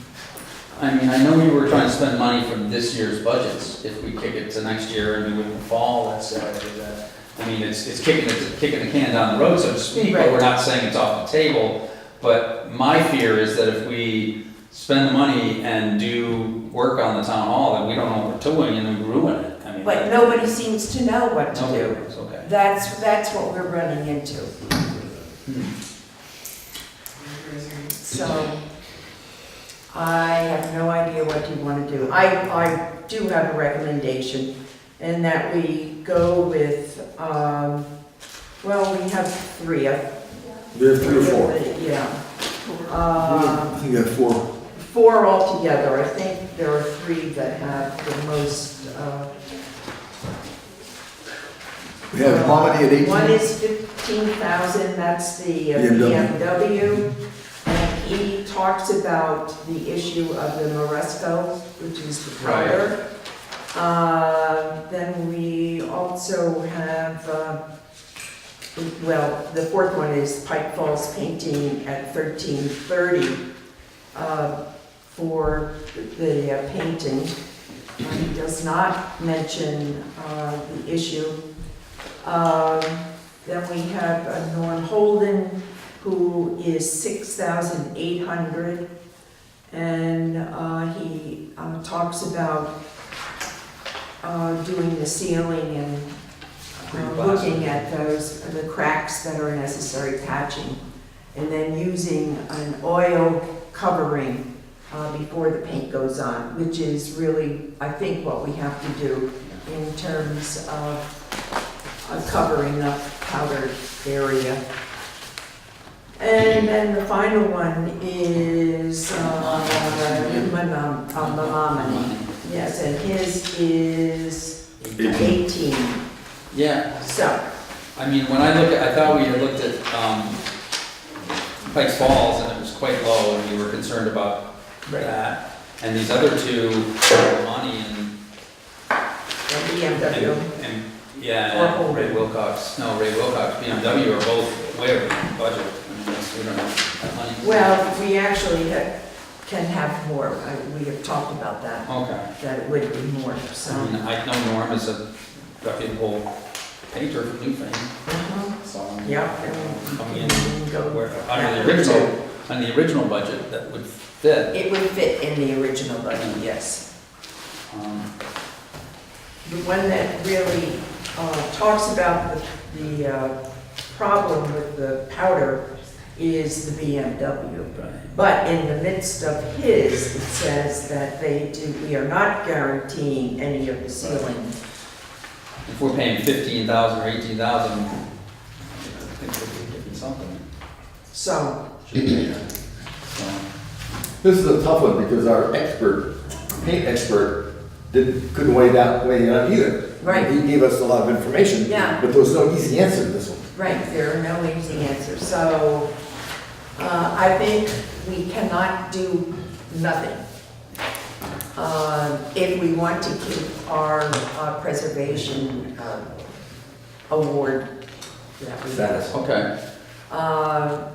I mean, I know we were trying to spend money from this year's budgets. If we kick it to next year and do it in the fall, that's, I mean, it's kicking the can down the road, so to speak, but we're not saying it's off the table. But my fear is that if we spend the money and do work on the town hall, then we don't know what we're doing and we ruin it. I mean, But nobody seems to know what to nobody do. knows, okay. That's what we're running into. So, I have no idea what you want to do. I do have a recommendation, and that we go with Well, we have three. There's 3 or 4. Yeah. I think you have 4. 4 altogether. I think there are 3 that have the most. We have Momedy at 18. One is 15,000, that's the BMW. BMW. And he talks about the issue of the Moresco, which is the powder. Then we also have, well, the 4th one is Pike Falls Painting at 1330 for the painting. He does not mention the issue. Then we have Norm Holden, who is 6,800, and he talks about doing the ceiling and looking at the cracks that are necessary patching, and then using an oil covering before the paint goes on, which is really, I think, what we have to do in terms of covering up powdered area. And then the final one is Mamamani. Yes, and his is 18. Yeah, So, I mean, when I thought we had looked at Pikes Falls and it was quite low and we were concerned about that. And these other 2, Monty and BMW. yeah, and Ray Wilcox BMW are both way over budget. I mean, we don't have that money. Well, we actually can have more. We have talked about that, Okay. that it would be more, I so. mean, I know Norm is a reputable painter for New Thing, so. Yeah. I mean, and go where, that on the original budget, that would fit. It would fit in the original budget, yes. The one that really talks about the problem with the powder is the BMW. Right. But in the midst of his, it says that we are not guaranteeing any of the ceiling. If we're paying 15,000 or 18,000, I think we're getting something. So, So, This is a tough one because our paint expert, couldn't weigh it out either. Right. He gave us a lot of information. Yeah. But there was no easy answer to this one. right, there are no easy answers. So, I think we cannot do nothing. If we want to keep our preservation award that we Status. okay.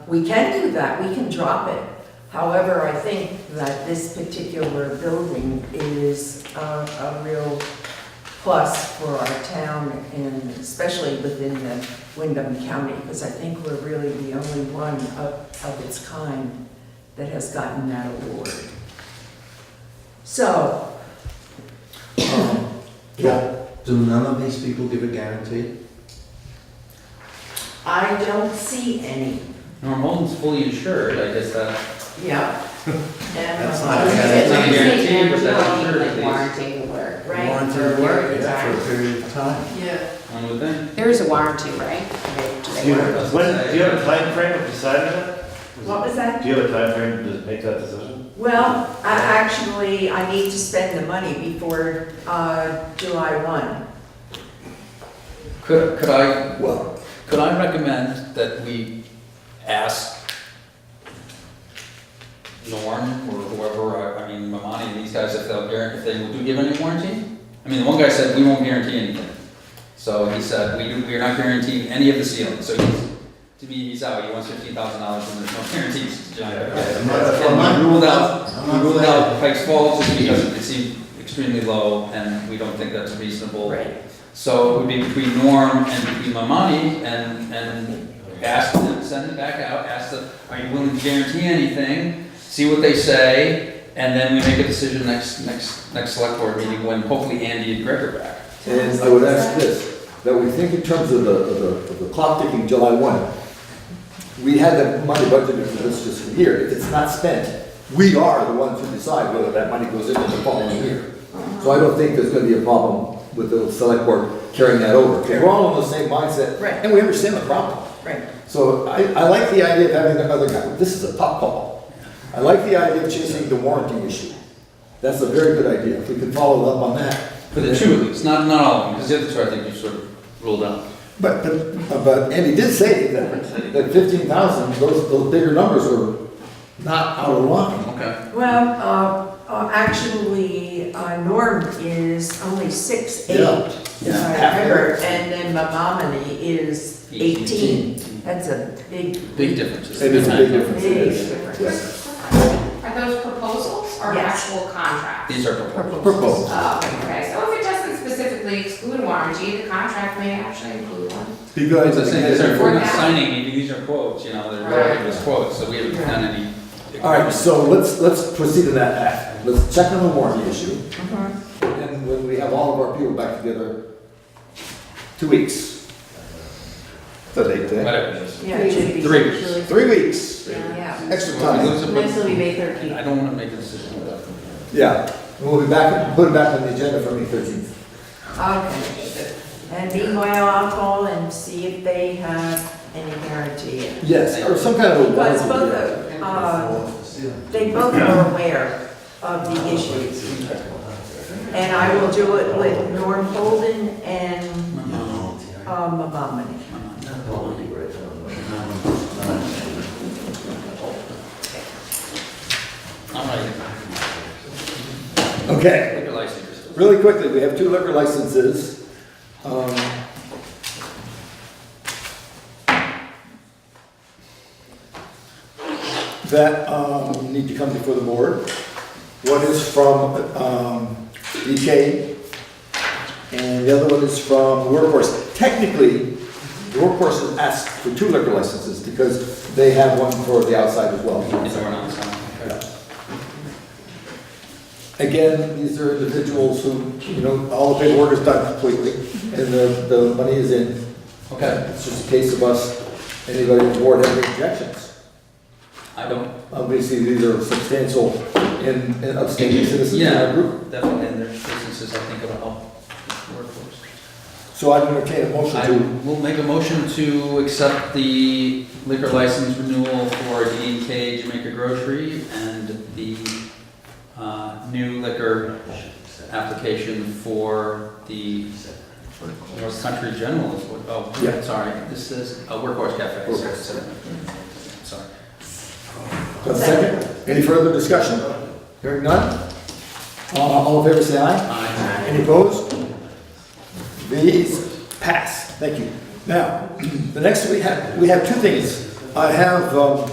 we can do that, we can drop it. However, I think that this particular building is a real plus for our town, and especially within the Windham County, because I think we're really the only one of its kind that has gotten that award. So, Yeah. Do none of these people give a guarantee? I don't see any, Norm Holden's fully insured, I guess that. yeah. And That's uh, not- It's not Usually guaranteed, but that's guaranteed, insured at like least. warranty the work. Right. Warranty For a of work, period of yeah, for a time. period of time. Yeah. One would think. There is a warranty, right? Do you have a time frame of deciding that? What was that? Do you have a time frame to make that decision? Well, actually, I need to spend the money before July 1. Could I Well, recommend that we ask Norm or whoever, I mean, Mamani and these guys, if they will give any warranty? I mean, the one guy said, we won't guarantee anything. So he said, we are not guaranteeing any of the ceilings. So to me, he's out, he wants $15,000 and there's no guarantees. And we ruled out Pikes Falls just because it seemed extremely low and we don't think that's reasonable. Right. So it would be between Norm and between Mamani and ask them, send it back out, ask them, are you willing to guarantee anything? See what they say, and then we make a decision next select board meeting when hopefully Andy and Greg are back. and I would ask this, that we think in terms of the clock ticking July 1. We had the money budgeted for this fiscal year. If it's not spent, we are the ones who decide whether that money goes into the following year. So I don't think there's going to be a problem with the select board carrying that over. 'Cause we're all in the same mindset. Right. And we understand the problem. Right. So I like the idea of having the other guy, this is a tough call. I like the idea of chasing the warranty issue. That's a very good idea, if we can follow up on that. For the two at least, not all of them, because the other two I think you sort of ruled out. But Andy did say that 15,000, those bigger numbers were not out of line. Okay. Well, actually, Norm is only 6'8", Yeah. as I remember, and then Mamamani is 18. That's a big difference. It is a big difference. Big difference. Are those proposals or Yes. actual contracts? These are proposals. Proposal. Oh, okay, so if it doesn't specifically exclude warranty, the contract may actually include one. Be good. As I say, these are, we're not Yeah. signing anything, these are quotes, you know, they're very good quotes, so we haven't done any. All right, so let's proceed to that path. Let's check on the warranty issue. And when we have all of our people back together, 2 weeks. The date today? Whatever it is. Yeah, it should be. 3 weeks. 3 weeks. Yeah. Extra Well, time. those are- Next will be May 13th. I don't want to make a decision without. Yeah, and we'll be back, put it back on the agenda for May 13th. Okay. And meanwhile, I'll call and see if they have any guarantee. Yes, or some kind of a Because warranty. they both are aware of the issues. And I will do it with Norm Holden and Mamamani. All right. Okay. Liquor license. Really quickly, we have 2 liquor licenses. That need to come before the board. One is from DK, and the other one is from Workhorse. Technically, the Workhorse has asked for 2 liquor licenses because they have one for the outside as well. Is there one outside? Okay. Again, these are individuals who, all the paperwork is done completely, and the money is in. Okay. It's just a case of us, anybody on the board have any objections? I don't. Obviously, these are substantial and upstanding citizens in our group. Definitely, and their businesses, I think it'll help workforce. So I entertain a motion I to, will make a motion to accept the liquor license renewal for D&K Jamaica Grocery and the new liquor application for the North Country General is what, Yeah. sorry, this is a Workhorse Cafe. Workhorse. Sorry. a second? Any further discussion? Hearing none? All in favor, say aye. Aye. Any opposed? These pass. Thank you. Now, the next we have 2 things. I have a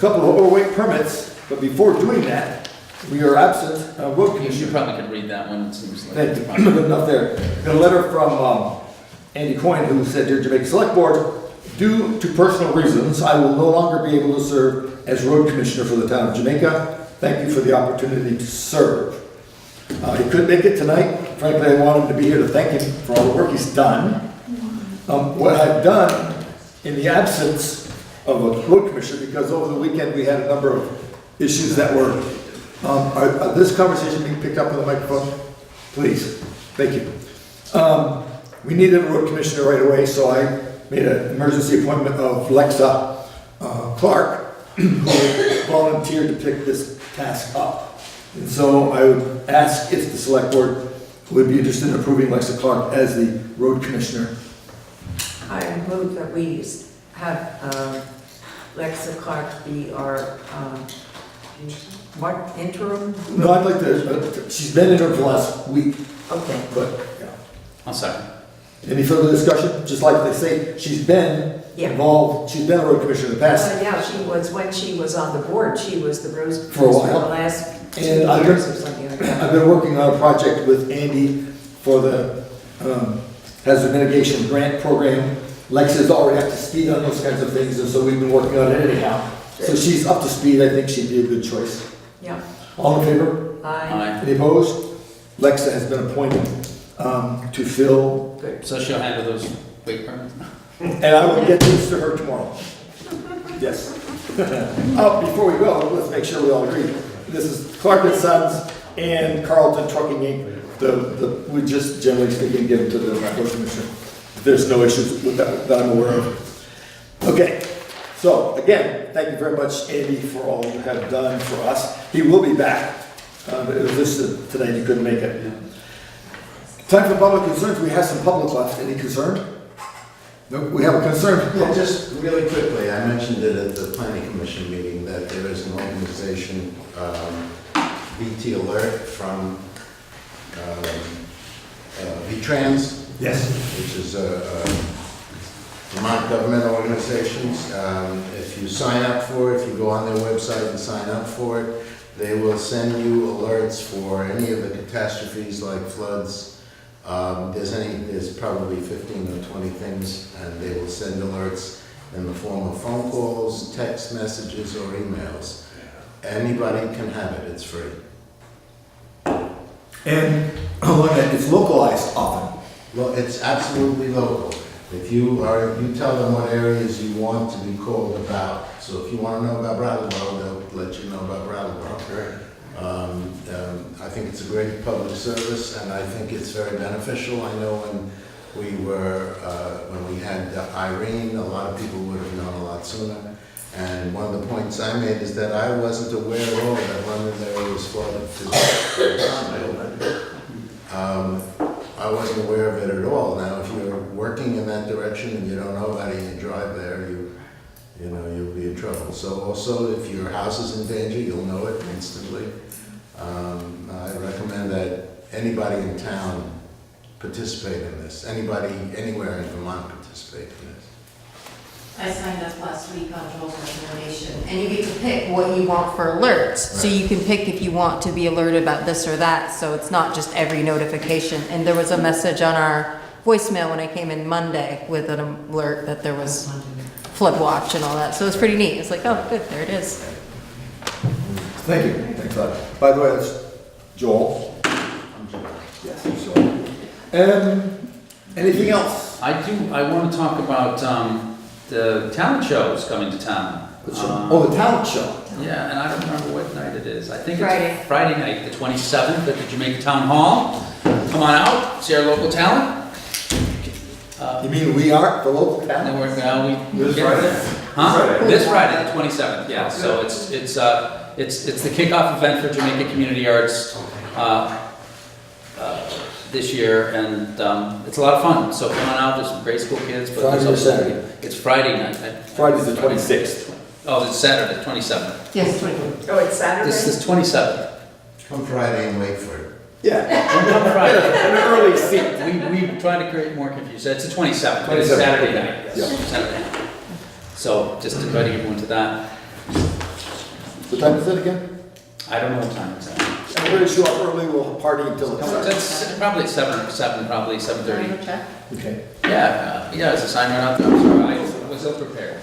couple of overweight permits, but before doing that, we are absent road You commission. probably could read that one, it seems like. Thank you. Good enough there. Got a letter from Andy Coyne, who said, "Dear Jamaica Select Board, due to personal reasons, I will no longer be able to serve as road commissioner for the town of Jamaica. Thank you for the opportunity to serve." He couldn't make it tonight. Frankly, I wanted to be here to thank him for all the work he's done. What I've done in the absence of a road commissioner, because over the weekend we had a number of issues that were, are this conversation being picked up on the microphone? Please, thank you. We needed a road commissioner right away, so I made an emergency appointment of Lexa Clark, who volunteered to pick this task up. And so I would ask if the select board would be interested in approving Lexa Clark as the road commissioner. I move that we have Lexa Clark be our, interim? No, I'd like to, she's been in her for the last week, Okay. but, yeah. I'll second. Any further discussion? Just like they say, she's been Yeah. involved, she's been a road commissioner in the past. Yeah, she was, when she was on the board, she was the rose. For a while. the last 2 And I've years or something like that. I've been working on a project with Andy for the hazard mitigation grant program. Lexa's already up to speed on those kinds of things, and so we've been working on it anyhow. So she's up to speed, I think she'd be a good choice. Yeah. All in favor? I, Any opposed? Lexa has been appointed to fill, So she'll handle those weight permits? and I will get this to her tomorrow. Yes. Before we go, let's make sure we all agree. This is Clark and Sons and Carlton Trucking Inc. we just generally speaking give it to the road commissioner. There's no issues with that I'm aware of. Okay, so again, thank you very much, Andy, for all you have done for us. He will be back. It was listed today and he couldn't make it. Time for public concerns. We have some public left. Any concern? No, we have a concern. Yeah, just really quickly, I mentioned it at the planning commission meeting that there is an organization, BT Alert from VTrans. Yes. Which is a Vermont government organizations. If you sign up for it, if you go on their website and sign up for it, they will send you alerts for any of the catastrophes like floods. There's probably 15 or 20 things, and they will send alerts in the form of phone calls, text messages, or emails. Anybody can have it, it's free. And it's localized often. Well, it's absolutely local. If you tell them what areas you want to be called about. So if you want to know about Brattleboro, they'll let you know about Brattleboro. Right. I think it's a great public service, and I think it's very beneficial. I know when we had Irene, a lot of people would have known a lot sooner. And one of the points I made is that I wasn't aware at all that London area was flooded. I wasn't aware of it at all. Now, if you're working in that direction and you don't know about it and you drive there, you'll be in trouble. So also, if your house is in danger, you'll know it instantly. I recommend that anybody in town participate in this. Anybody, anywhere in Vermont participate in this. I signed up last week on Joel's recommendation, and you get to pick what you want for alerts. So you can pick if you want to be alerted about this or that, so it's not just every notification. And there was a message on our voicemail when I came in Monday with an alert that there was flood watch and all that, so it's pretty neat. It's like, oh, good, there it is. Thank you. Thanks a lot. By the way, that's Joel. I'm Joel. Yes, he's Joel. Anything else? I want to talk about the talent shows coming to town. The talent show. Yeah, and I don't remember what night it is. I think Friday. it's Friday night, the 27th, at the Jamaica Town Hall. Come on out, see our local talent. You mean we are the local talent? And we This get Friday? there. Huh? This Friday, the 27th, yeah. So it's the kickoff event for Jamaica Community Arts this year, and it's a lot of fun. So come on out, there's some great school kids. But Friday or Saturday? It's Friday night. Friday's the 26th. Oh, it's Saturday, 27th. Yes. Oh, it's Saturday? This is 27th. Come Friday and wait for it. Yeah. Come Friday. An early seat. We try to create more confusion. It's the 27th, but it's Saturday night. Yeah. Saturday night. So just inviting everyone to that. What time is it again? I don't know what time it's at. Everybody show up early, we'll party until it's It's probably at 7, probably 7:30. Okay. Yeah, there's a sign right out there. I'm sorry, I was ill prepared.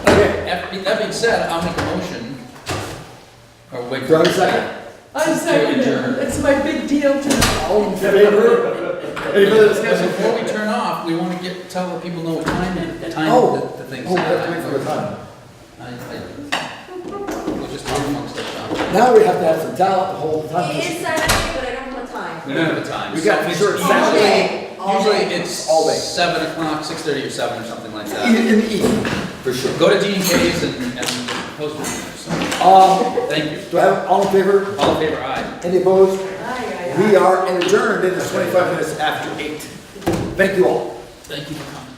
Okay. That being said, I'll make a motion. Or wait Do I for have a second? I'm second. Adjourn. It's my big deal tonight. All in favor? Any further discussion? Before we turn off, we want to tell the people know what time the thing's we have to at. wait for the time. We'll just talk amongst ourselves. Now we have to have some talent the whole time. It is Saturday, but I don't have time. We don't have a time. We got to be sure it's All Saturday. day. All Usually day. it's All day. 7 o'clock, 6:30 or 7 or something like that. In the evening, for sure. Go to D&K's and post it. So, thank you. Do I have, all in favor? All in favor, aye. Any opposed? Aye, aye, aye. We are adjourned. It is 25 minutes after 8. Thank you all. Thank you for coming.